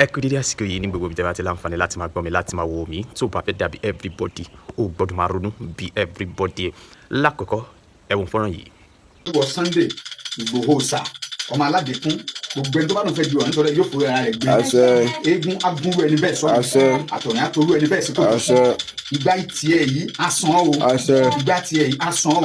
ẹ kú dédé àsìkò yìí ní gbogbo ibi tí a bá ti láǹfààní láti máa gbọ́ mi láti máa wo mi tó bá fẹ́ dàbí everybody ó gbọ́dọ̀ máa ronú bí everybody. Lákọ̀ọ́kọ́ ẹ̀wọ̀n fọ́nrán yìí. Ìwọ Sunday Igboho sà ọmọ aládìkún gbogbo ẹni tó bá dùn fẹ́ di ọ̀rọ̀ nítorí yóò fòrò ara rẹ̀ gbé eégún agúnrú ẹni bẹ́ẹ̀ sọ́nù àtọ̀rìn àtòrú ẹni bẹ́ẹ̀ sí kò tó ìgbà tiẹ̀ yìí asán o ìgbà tiẹ̀ yìí asán o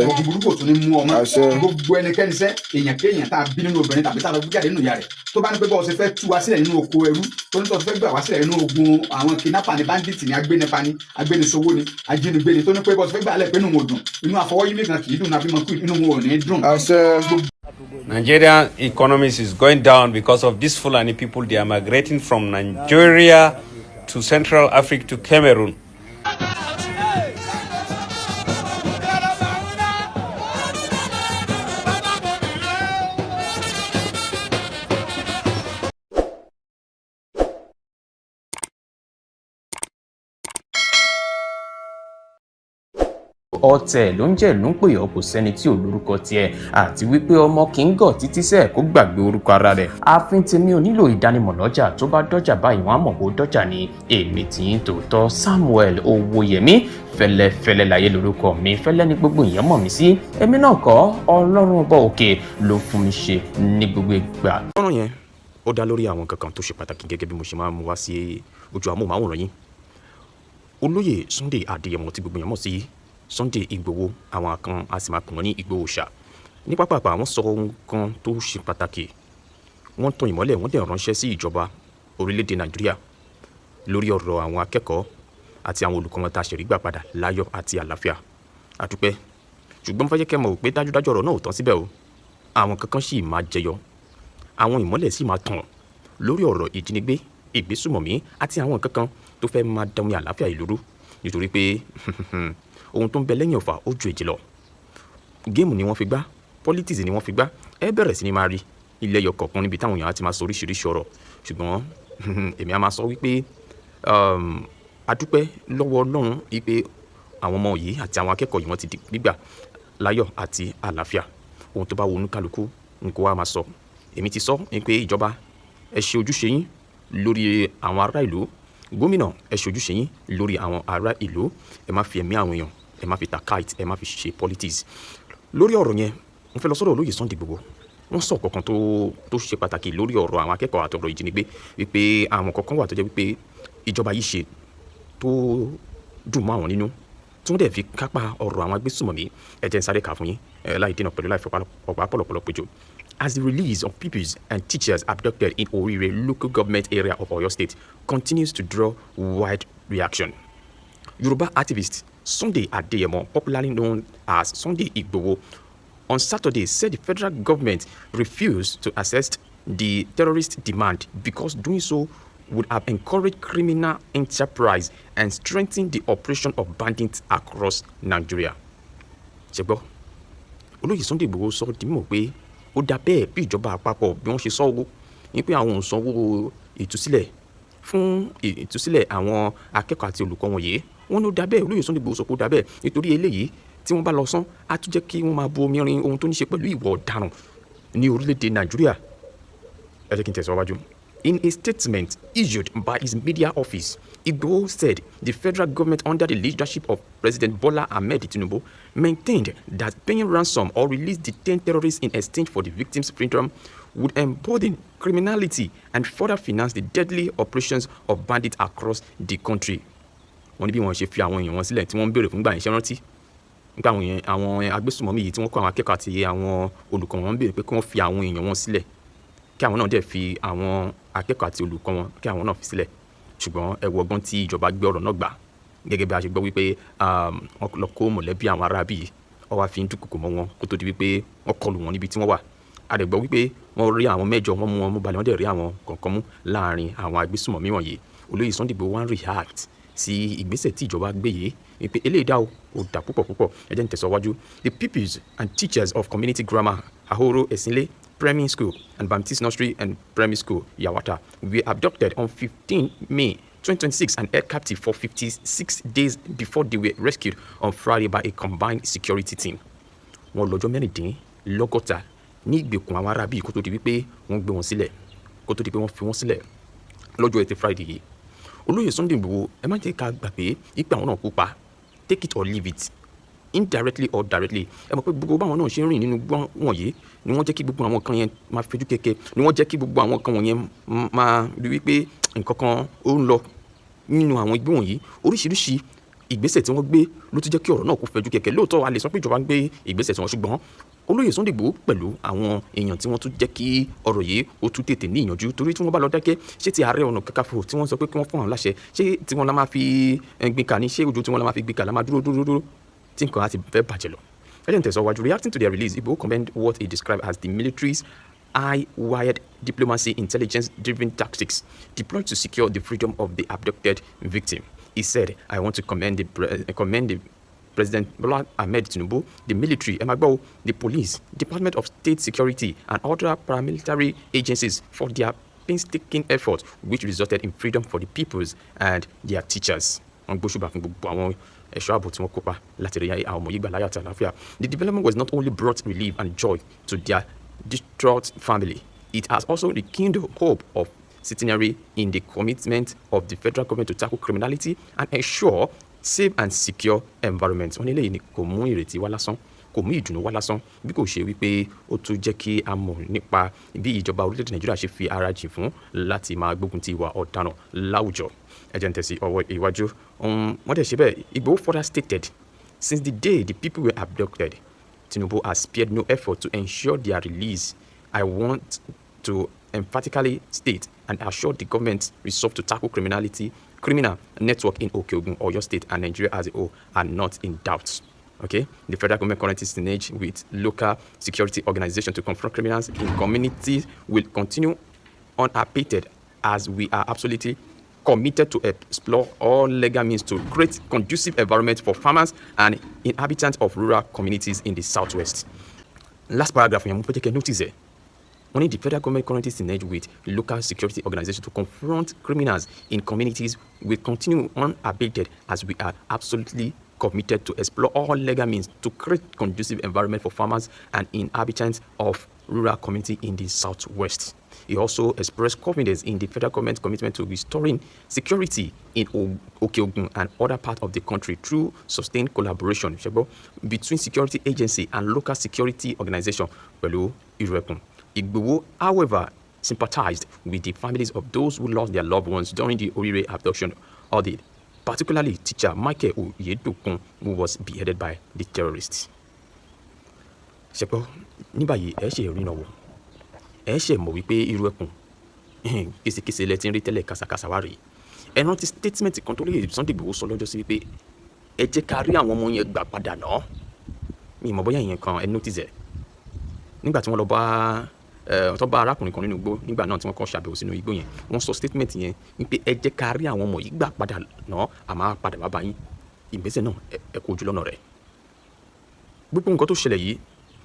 ògùn burúkú tó ní mú ọmọ gbogbo ẹnikẹ́ni sẹ́ èèyàn kéèyàn tá a bí nínú obìnrin tàbí tá a lọ gbé jáde nínú ìyá rẹ̀ tó bá ní pé bọ́ọ̀ ṣe fẹ́ tú wa sílẹ̀ nínú oko ẹrú tó ní tó fẹ́ gbà wá sílẹ̀ nínú ogun àwọn kidnapper ní bandit ní agbénipa ní agbénisowó ní ajínigbé ní tó ní pé bọ́ọ̀ ṣe fẹ́ gbà lẹ̀ pé inú wọn ò dùn inú àfọwọ́yí nìkan kì í dùn nàbí mọ̀ kú inú wọn ò ní dùn. Nigerian economy is going down because of these Fulani people. They are migrating from Nigeria to Central Africa to Cameroon. Ọ̀tẹ̀ ló ń jẹ́ ló ń pè ọ́ kò sẹ́ni tí ò lórúkọ tiẹ̀ àti wípé ọmọ kì í gọ̀ títí sẹ́ẹ̀ kó gbàgbé orúkọ ara rẹ̀. Ààfin tèmi ò nílò ìdánimọ̀ lọ́jà tó bá dọ́jà báyìí wọ́n á mọ̀ bó dọ́jà ni. Èmi tí ń tòótọ́ Samuel Owóyẹmí fẹ́lẹ́fẹ́lẹ́ láyé lórúkọ mi fẹ́lẹ́ ní gbogbo èèyàn mọ̀ mí sí. Èmi náà kọ́ Ọlọ́run ọba òkè ló fún mi ṣe ní gbogbo ìgbà. Fọ́nrán yẹn ó dá lórí àwọn kankan tó ṣe pàtàkì gẹ́gẹ́ bí mo ṣe máa mú wá sí ojú amóhùnmáwòrán yín. Olóyè Sunday Adéyẹmọ tí gbogbo èèyàn mọ̀ sí Sunday Igboho àwọn kan a sì máa pè wọ́n ní Igboho ṣá ní pápápá àwọn sọ ohun kan tó ṣe pàtàkì wọ́n tan ìmọ́lẹ̀ wọ́n dẹ̀ ránṣẹ́ sí ìjọba orílẹ̀-èdè Nàìjíríà lórí ọ̀rọ̀ àwọn akẹ́kọ̀ọ́ àti àwọn olùkọ́ wọn tá a ṣẹ̀rí gbà padà láyọ̀ àti àlàáfíà àdúpẹ́ ṣùgbọ́n mo fẹ́ jẹ́ kẹ́ mọ̀ pé dájúdájú ọ̀rọ̀ náà ò tán síbẹ̀ o àwọn kankan sì máa jẹyọ àwọn ìmọ́lẹ̀ sì máa tàn lórí ọ̀rọ̀ ìjínigbé ìgbésùmọ̀mí àti àwọn kankan tó fẹ́ máa dá omi àlàáfíà ìlú rú nítorí pé ohun tó ń bẹ lẹ́yìn ọ̀fà ó ju èjì lọ géèmù ni wọ́n fi gbá politics ni wọ́n fi gbá ẹ bẹ̀rẹ̀ sí ni máa rí ilé ẹyọ kọ̀ọ̀kan níbi táwọn èèyàn á ti máa sọ oríṣiríṣi ọ̀rọ̀ ṣùgbọ́n èmi á máa sọ wípé adúpẹ́ lọ́wọ́ Ọlọ́run wípé àwọn ọmọ yìí àti àwọn akẹ́kọ̀ọ́ yìí wọ́n ti di gbígbà láyọ̀ àti àlàáfíà ohun tó bá wọnú kálukú nǹkó wa máa sọ èmi ti sọ pé ìjọba ẹ ṣe ojúṣe yín lórí àwọn ará ìlú gómìnà ẹ ṣe ojúṣe yín lórí àwọn ará ìlú ẹ má fi ẹ̀mí àwọn èèyàn ẹ má fi ta kite ẹ má fi ṣe politics lórí ọ̀rọ̀ yẹn mo fẹ́ lọ sọ́dọ̀ olóyè Sunday Igboho wọ́n sọ kankan tó ṣe pàtàkì lórí ọ̀rọ̀ àwọn akẹ́kọ̀ọ́ àtọ̀rọ̀ ìjínigbé wípé àwọn kankan wà tó jẹ́ wípé ìjọba yìí ṣe tó dùn mọ́ àwọn nínú tí wọ́n dẹ̀ fi kápá ọ̀rọ̀ àwọn agbésùmọ̀mí ẹ jẹ́ n sáré kà fún yín láì dènà pẹ̀lú láì fọpá pọ̀lọpọ̀lọ péjọ. As the release of pupils and teachers abducted in Orire local government area of Oyo State continues to draw wide reaction, Yoruba activist Sunday Adeyemo, popularly known as Sunday Igboho, on Saturday said the federal government refused to accept the terrorist demand because doing so would have encouraged criminal enterprise and strengthened the operation of bandits across Nigeria. Ṣẹ́gbọ́, olóyè Sunday Igboho sọ di mímọ̀ pé ó dá bẹ́ẹ̀ bí ìjọba àpapọ̀ bí wọ́n ṣe sọ owó ní pé àwọn ò sanwó ìtúsílẹ̀ fún ìtúsílẹ̀ àwọn akẹ́kọ̀ọ́ àti olùkọ́ wọn yìí wọ́n ní ó dá bẹ́ẹ̀ olóyè Sunday Igboho sọ pé ó dá bẹ́ẹ̀ nítorí eléyìí tí wọ́n bá lọ sán á tún jẹ́ kí wọ́n máa bu omi rin ohun tó ní ṣe pẹ̀lú ìwà ọ̀daràn ní orílẹ̀-èdè Nàìjíríà. Ẹ jẹ́ kí n tẹ̀síwájú. In a statement issued by his media office, Igboho said the federal government under the leadership of President Bola Ahmed Tinubu maintained that paying ransom or release detained terrorists in exchange for the victims' freedom would embolden criminality and further finance the deadly operations of bandits across the country. Wọ́n ní bí wọ́n ṣe fi àwọn èèyàn wọn sílẹ̀ tí wọ́n ń béèrè fún gbà yẹn ṣe rántí nípa àwọn agbésùmọ̀mí yìí tí wọ́n kó àwọn akẹ́kọ̀ọ́ àti àwọn olùkọ́ wọn ń béèrè pé kí wọ́n fi àwọn èèyàn wọn sílẹ̀ kí àwọn náà dẹ̀ fi àwọn akẹ́kọ̀ọ́ àti olùkọ́ wọn kí àwọn náà fi sílẹ̀ ṣùgbọ́n ẹ wo ọgbọ́n tí ìjọba gbé ọ̀rọ̀ náà gbà gẹ́gẹ́ bí a ṣe gbọ́ wípé wọ́n lọ kó mọ̀lẹ́bí àwọn aráabí yìí wọ́n wá fi ń dúnkòkò mọ́ wọn kó tó di wípé wọ́n kọlù wọn níbi tí wọ́n wà a dẹ̀ gbọ́ wípé wọ́n rí àwọn mẹ́jọ wọ́n mú wọn mú balẹ̀ wọ́n dẹ̀ rí àwọn kọ̀ọ̀kan mú láàrin àwọn agbésùmọ̀mí wọ̀nyí. Olóyè Sunday Igboho wá ń react sí ìgbésẹ̀ tí ìjọba gbé yìí wípé eléyìí dá o ò dà púpọ̀ ẹ jẹ́ n tẹ̀síwájú. The pupils and teachers of community grammar Ahoro Esinle Primary School and Baptist Nursery and Primary School Yawata were abducted on 15 May 2026 and held captive for 56 days before they were rescued on Friday by a combined security team. Wọ́n lọ́jọ́ mẹ́rìndínlọ́gọ́ta ní ìgbèkùn àwọn arábí kó tó di wípé wọ́n gbé wọn sílẹ̀ kó tó di pé wọ́n fi wọ́n sílẹ̀ lọ́jọ́ Ẹtì Friday yìí olóyè Sunday Igboho ẹ má jẹ́ ká gbàgbé ipe àwọn náà kópa take it or leave it indirectly or directly ẹ mọ̀ pé gbogbo báwọn náà ṣe ń rìn nínú gbọ́n wọ̀nyí ni wọ́n jẹ́ kí gbogbo àwọn kan yẹn máa fẹjú kẹ̀kẹ́ ni wọ́n jẹ́ kí gbogbo àwọn kan wọ̀nyẹn máa rí wípé nǹkan kan ó ń lọ nínú àwọn igbó wọ̀nyí oríṣiríṣi ìgbésẹ̀ tí wọ́n gbé ló ti jẹ́ kí ọ̀rọ̀ náà kó fẹjú kẹ̀kẹ́ lóòótọ́ a lè sọ pé ìjọba ń gbé ìgbésẹ̀ tí wọ́n ṣùgbọ́n olóyè Sunday Igboho pẹ̀lú àwọn èèyàn tí wọ́n tún jẹ́ kí ọ̀rọ̀ yìí ó tún tètè ní ìyànjú torí tí wọ́n bá lọ dákẹ́ ṣé ti Ààrẹ Ọ̀nà Kakanfò tí wọ́n sọ pé kí wọ́n fún àwọn láṣẹ ṣé tí wọ́n la máa fi gbé kà ní ṣé ojú tí wọ́n la máa fi gbé kà la máa dúró tí nǹkan á ti fẹ́ bàjẹ́ lọ. Ẹlẹ́ni tẹ̀síwájú reacting to their release Igboho commend what he described as the military's high-wired diplomacy intelligence-driven tactics deployed to secure the freedom of the abducted victim. He said, I want to commend the President Bola Ahmed Tinubu, the military, the police, Department of State Security, and other paramilitary agencies for their painstaking efforts, which resulted in freedom for the peoples and their teachers. The development was not only brought relief and joy to their distraught family, it has also rekindled hope of centenary in the commitment of the federal government to tackle criminality and ensure safe and secure environment. Wọ́n ní eléyìí ni kò mú ìrètí wá lásán kò mú ìdùnnú wá lásán bí kò ṣe wípé ó tún jẹ́ kí a mọ̀ nípa bí ìjọba orílẹ̀-èdè Nàìjíríà ṣe fi ara jìn fún láti máa gbógun ti ìwà ọ̀daràn láwùjọ. Ẹ jẹ́ n tẹ̀sí ọwọ́ ìwájú wọ́n dẹ̀ ṣe bẹ́ẹ̀. Igboho further stated, since the day the people were abducted, Tinubu has spared no effort to ensure their release. I want to emphatically state and assure the government's resolve to tackle criminal network in Oke-Ogun, Oyo State, and Nigeria as a whole are not in doubt. Okay, the federal government currently is engaged with local security organizations to confront criminals in communities will continue unabated as we are absolutely committed to explore all legal means to create conducive environment for farmers and inhabitants of rural communities in the southwest. Last paragraph, notice it. Only the federal government currently is engaged with local security organizations to confront criminals in communities will continue unabated as we are absolutely committed to explore all legal means to create conducive environment for farmers and inhabitants of rural community in the southwest. He also expressed confidence in the federal government's commitment to restoring security in Oke-Ogun and other parts of the country through sustained collaboration between security agency and local security organization. Igboho, however, sympathized with the families of those who lost their loved ones during the Orire abduction audit, particularly teacher Michael Oyedokun, who was beheaded by the terrorists. Ṣẹ̀pọ̀ ní báyìí ẹ ṣe ìrìnà wò ẹ ṣe mọ̀ wípé irú ẹkùn késekése lẹ ti ń rí tẹ́lẹ̀ kàṣàkàṣà wá rèé. Ẹ rántí statement kan tó lè Sunday Igboho sọ lọ́jọ́ sí wípé ẹ jẹ́ ká rí àwọn ọmọ yẹn gbà padà náà. Mi mọ̀ bóyá ìyẹn kan ẹ notice ẹ̀ nígbà tí wọ́n lọ bá tó bá arákùnrin kan nínú igbó nígbà náà tí wọ́n kọ́ ṣàbẹ̀wò sínú igbó yẹn wọ́n sọ statement yẹn wípé ẹ jẹ́ ká rí àwọn ọmọ yìí gbà padà náà àmọ́ padà bá bá yín ìgbésẹ̀ náà ẹ kó ojú lọ́nà rẹ̀. Gbogbo nǹkan tó ṣẹlẹ̀ yìí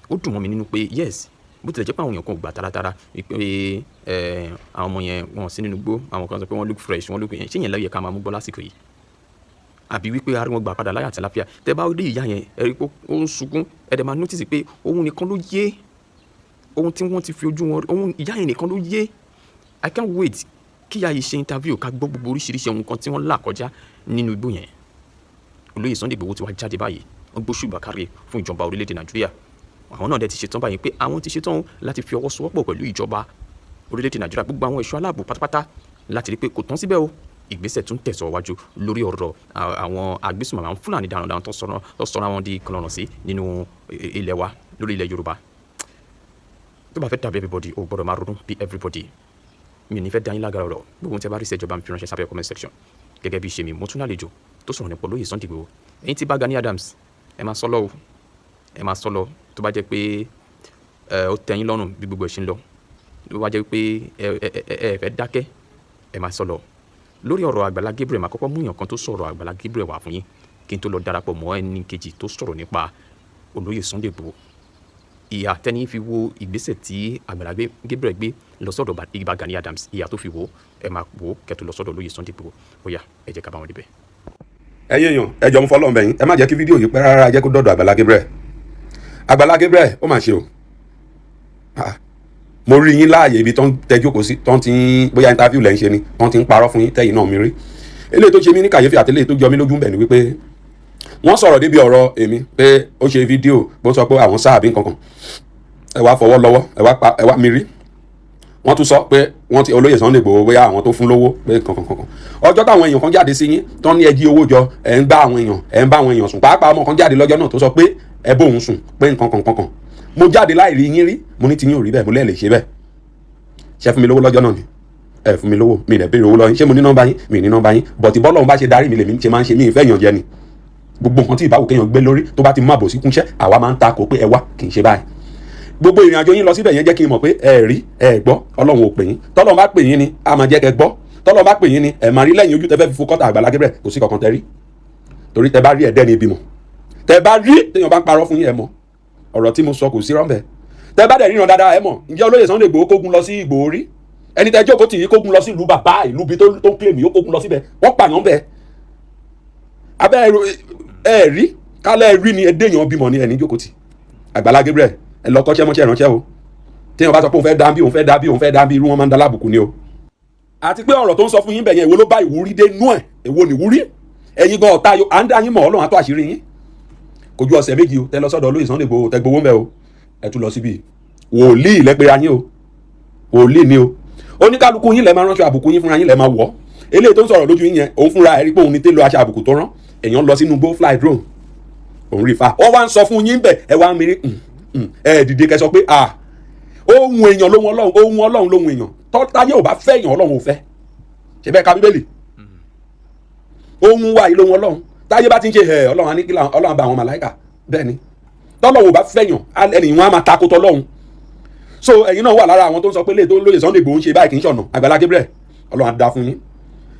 ó dùn mọ́ mi nínú pé yes bó tilẹ̀ jẹ́ pé àwọn èèyàn kan gbà taratara wípé àwọn ọmọ yẹn wọ́n sí nínú igbó àwọn kan sọ pé wọ́n look fresh wọ́n look yẹn ṣé yẹn lẹ́yìn ká máa mú gbọ́ lásìkò yìí àbí wípé a rí wọn gbà padà láyà àti àlàáfíà tẹ́ bá rí ìyá yẹn ẹ rí pé ó ń sunkún ẹ dẹ̀ máa notice pé òun nìkan ló yé ohun tí wọ́n ti fi ojú wọn ohun ìyá yẹn nìkan ló yé. I can't wait kí ìyá yìí ṣe interview ká gbọ́ gbogbo oríṣiríṣi ohun kan tí wọ́n là kọjá nínú igbó yẹn. Olóyè Sunday Igboho ti wá jáde báyìí wọ́n gbóṣùbà káre fún ìjọba orílẹ̀-èdè Nàìjíríà. Àwọn náà dẹ̀ ti ṣetán báyìí pé àwọn ti ṣetán láti fi ọwọ́ sowọ́pọ̀ pẹ̀lú ìjọba orílẹ̀-èdè Nàìjíríà gbogbo àwọn ẹ̀ṣọ́ aláàbò pátápátá láti rí pé kò tán síbẹ̀ o ìgbésẹ̀ tún tẹ̀síwájú lórí ọ̀rọ̀ àwọn agbésùnmọ̀ àwọn Fúlàní darandaran tó sọ̀rọ̀ àwọn di kọlọ̀rọ̀ sí nínú ilẹ̀ wa lórí ilẹ̀ Yorùbá. Tó bá fẹ́ dàbí everybody o gbọ́dọ̀ máa ronú bí everybody. Mi ò ní fẹ́ dá yín lágara ọ̀rọ̀ gbogbo ohun tí ẹ bá rí sí ìjọba mi fi ránṣẹ́ sábẹ́ comment section gẹ́gẹ́ bí ṣe mi mo tún lálejò tó sọ̀rọ̀ nípa olóyè Sunday Igboho. Ẹ̀yin tí bá Gani Adams ẹ máa sọ lọ o ẹ máa sọ lọ tó bá jẹ́ pé ó tẹ́ yín lọ́rùn bí gbogbo ẹ̀ ṣe ń lọ tó bá jẹ́ pé ẹ fẹ́ dákẹ́ ẹ máa sọ lọ. Lórí ọ̀rọ̀ Àgbàlá Gabriel máa kọ́kọ́ mú èèyàn kan tó sọ̀rọ̀ Àgbàlá Gabriel wá fún yín kí n tó lọ darapọ̀ mọ́ ẹni kejì tó sọ̀rọ̀ nípa olóyè Sunday Igboho. Ìyà tẹ́ni fi wo ìgbésẹ̀ tí Àgbàlá Gabriel gbé lọ sọ́dọ̀ Ìbà Gani Adams ìyà tó fi wo ẹ máa wo kẹ́tù lọ sọ́dọ̀ olóyè Sunday Igboho bóyá ẹ jẹ́ ká bá wọn débẹ̀. ẹ yéèyàn ẹ jọ ń fọlọ́ọ̀ bẹ̀yìn ẹ má jẹ́ kí fídíò yìí pẹ́ rárá jẹ́ kó dọ̀dọ̀ Àgbàlá Gabriel. Àgbàlá Gabriel ó mà ṣe o mo rí yín láàyè ibi tó ń tẹjókòó sí tó ń ti bóyá interview lẹ́ ń ṣe ni tó ń ti ń parọ́ fún yín tẹ́yìn náà mi rí eléyìí tó ṣe mí ní kàyéfì àti eléyìí tó jọ mí lójú ń bẹ̀ ni wípé wọ́n sọ̀rọ̀ débi ọ̀rọ̀ èmi pé ó ṣe fídíò bó sọ pé àwọn sáàbí nǹkankan ẹ wá fọwọ́ lọ́wọ́ ẹ wá mi rí wọ́n tún sọ pé wọ́n ti olóyè Sunday Igboho bóyá àwọn tó fún lówó pé kankan ọjọ́ táwọn èèyàn kan jáde sí yín tó ní ẹ jí owó jọ ẹ ń bá àwọn èèyàn sùn pàápàá ọmọ kan jáde lọ́jọ́ náà tó sọ pé ẹ bóun sùn pé nǹkan mo jáde láì rí yín rí mo ní ti yín ò rí bẹ́ẹ̀ mo lẹ́ẹ̀lẹ̀ ṣe bẹ́ẹ̀ ṣe fún mi lówó lọ́jọ́ náà ni ẹ fún mi lówó mi lè béèrè owó lọ yín ṣé mo ní nọ́mbà yín mi ní nọ́mbà yín bọ̀tì bọ́lọ́run bá ṣe darí mi lèmi ṣe máa ń ṣe mí ìfẹ́ yàn jẹ ni gbogbo nǹkan tí ìbáwò kéèyàn gbé lórí tó bá ti mú àbòsí kúnṣẹ́ àwa máa ń takò pé ẹ wá kì í ṣe báyìí gbogbo ìrìn àjò yín lọ síbẹ̀ yẹn jẹ́ kí n mọ̀ pé ẹ rí ẹ gbọ́ Ọlọ́run ò pè yín tọ́lọ́run bá pè yín ni a máa jẹ́ kẹ́ gbọ́ tọ́lọ́run bá pè yín ni ẹ máa rí lẹ́yìn ojú tẹ́ fẹ́ fi fokọ́tà Àgbàlá Gabriel kò sí kankan tẹ́ rí torí tẹ́ bá rí ẹ̀dẹ́ ni ìbímọ tẹ́ bá rí téèyàn bá parọ́ fún yín ẹ mọ̀ ọ̀rọ̀ tí mo sọ kò sí rọ́ńbẹ́ tẹ́ bá dẹ̀ ríran dáadáa ẹ mọ̀ ǹjẹ́ olóyè Sunday Igboho kógun lọ sí Ìgbòho rí ẹni tẹ́ jókòó tì í kógun lọ sí ìlú bàbá ìlú bí tó ń claim yóò kógun lọ síbẹ̀ wọ́n pààyàn bẹ́ẹ̀ abẹ́ ẹ rí kálẹ̀ rí ni ẹdẹ́yàn bímọ ni ẹni jókòó tì Àgbàlá Gabriel ẹ lọ kọ́ṣẹ́ mọ́ṣẹ́ ìránṣẹ́ o téèyàn bá sọ pé òun fẹ́ dábí irú wọn máa ń dalábùkù ni o àti pé ọ̀rọ̀ tó ń sọ fún yín bẹ̀yẹn èwo ló bá ìwúrí dé nú ẹ̀ èwo ni ìwúrí ẹ̀yin gan ọ̀tá à ń dá yín mọ̀ Ọlọ́run á tó àṣírí yín kò ju ọ̀sẹ̀ méjì o tẹ lọ sọ́dọ̀ olóyè Sunday Igboho tẹ gbowó mẹ́ o ẹ tún lọ síbi wòlíì lẹ́pẹ̀rẹ̀ yín o wòlíì ni o oníkálukú yín lẹ máa ránṣọ àbùkù yín fúnra yín lẹ máa wọ̀ eléyìí tó ń sọ̀rọ̀ lójú yín yẹn òun fúnra ẹ̀ rí pé òun ní tẹ́lẹ̀ aṣọ àbùkù tó rán èèyàn lọ sínú go fly drone òun rí fa wọ́n wá ń sọ fún yín bẹ̀ ẹ wá ń mirí ẹ dìde kẹ́ sọ pé ohun èèyàn lóhun Ọlọ́run ohun Ọlọ́run lóhun èèyàn tọ́táyé ò bá fẹ́ èèyàn Ọlọ́run ò fẹ́ ṣe bẹ́ẹ̀ ka Bíbélì ohun wa yìí lóhun Ọlọ́run táyé bá ti ń ṣe Ọlọ́run á ní kí Ọlọ́run bá àwọn màláìkà bẹ́ẹ̀ ni tọ́lọ́run ò bá fẹ́ èèyàn ẹni wọn á máa takò tọ́lọ́run so ẹ̀yin náà wà lára àwọn tó ń sọ pé lè tó lóye Sunday Igboho ń ṣe báyìí kì í ṣọ̀nà Àgbàlá Gabriel Ọlọ́run á dá fún yín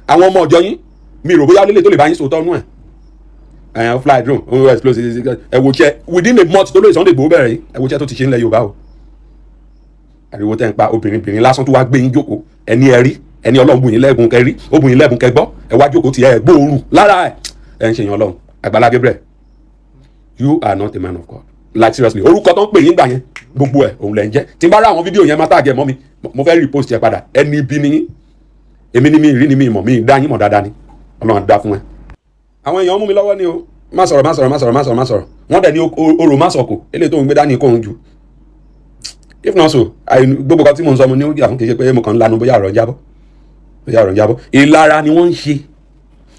àwọn ọmọ ọjọ́ yín mi rò bóyá lélẹ̀ tó lè bá yín sòótọ́ nú ẹ̀ fly drone explosive ẹ wò ṣe within a month tó lóye Sunday Igboho bẹ̀rẹ̀ yìí ẹ wò ṣe tó ti ṣe ńlẹ̀ Yorùbá o ariwo tẹ́ ń pa obìnrin lásán tó wá gbé yín jókòó ẹni ẹ rí ẹni Ọlọ́run bùn yín lẹ́bùn kẹ́ rí ó bùn yín lẹ́bùn kẹ́ gbọ́ ẹ wá jókòó tiẹ̀ gbóòórùn lára ẹ ń ṣe yàn Ọlọ́run Àgbàlá Gabriel you are not a man of God like seriously orúkọ tó ń pè yín gbà yẹn gbogbo ẹ òun lẹ ń jẹ tí n bá rá àwọn fídíò yẹn má tàgẹ mọ́ mi mo fẹ́ repost yẹ padà ẹni bí ni yín èmi ni mi rí ni mi mọ̀ mi dá yín mọ̀ dáadáa ni Ọlọ́run dá fún ẹ. àwọn èèyàn mú mi lọ́wọ́ ni o má sọ̀rọ̀ wọ́n dẹ̀ ní orò má sọ̀kò eléyìí tó ń gbé dání kóhun jù if not so gbogbo kan tí mo ń sọ mo ní ó yà fún kì í ṣe pé mo kàn ń lanu bóyá ọ̀rọ̀ ń jábọ́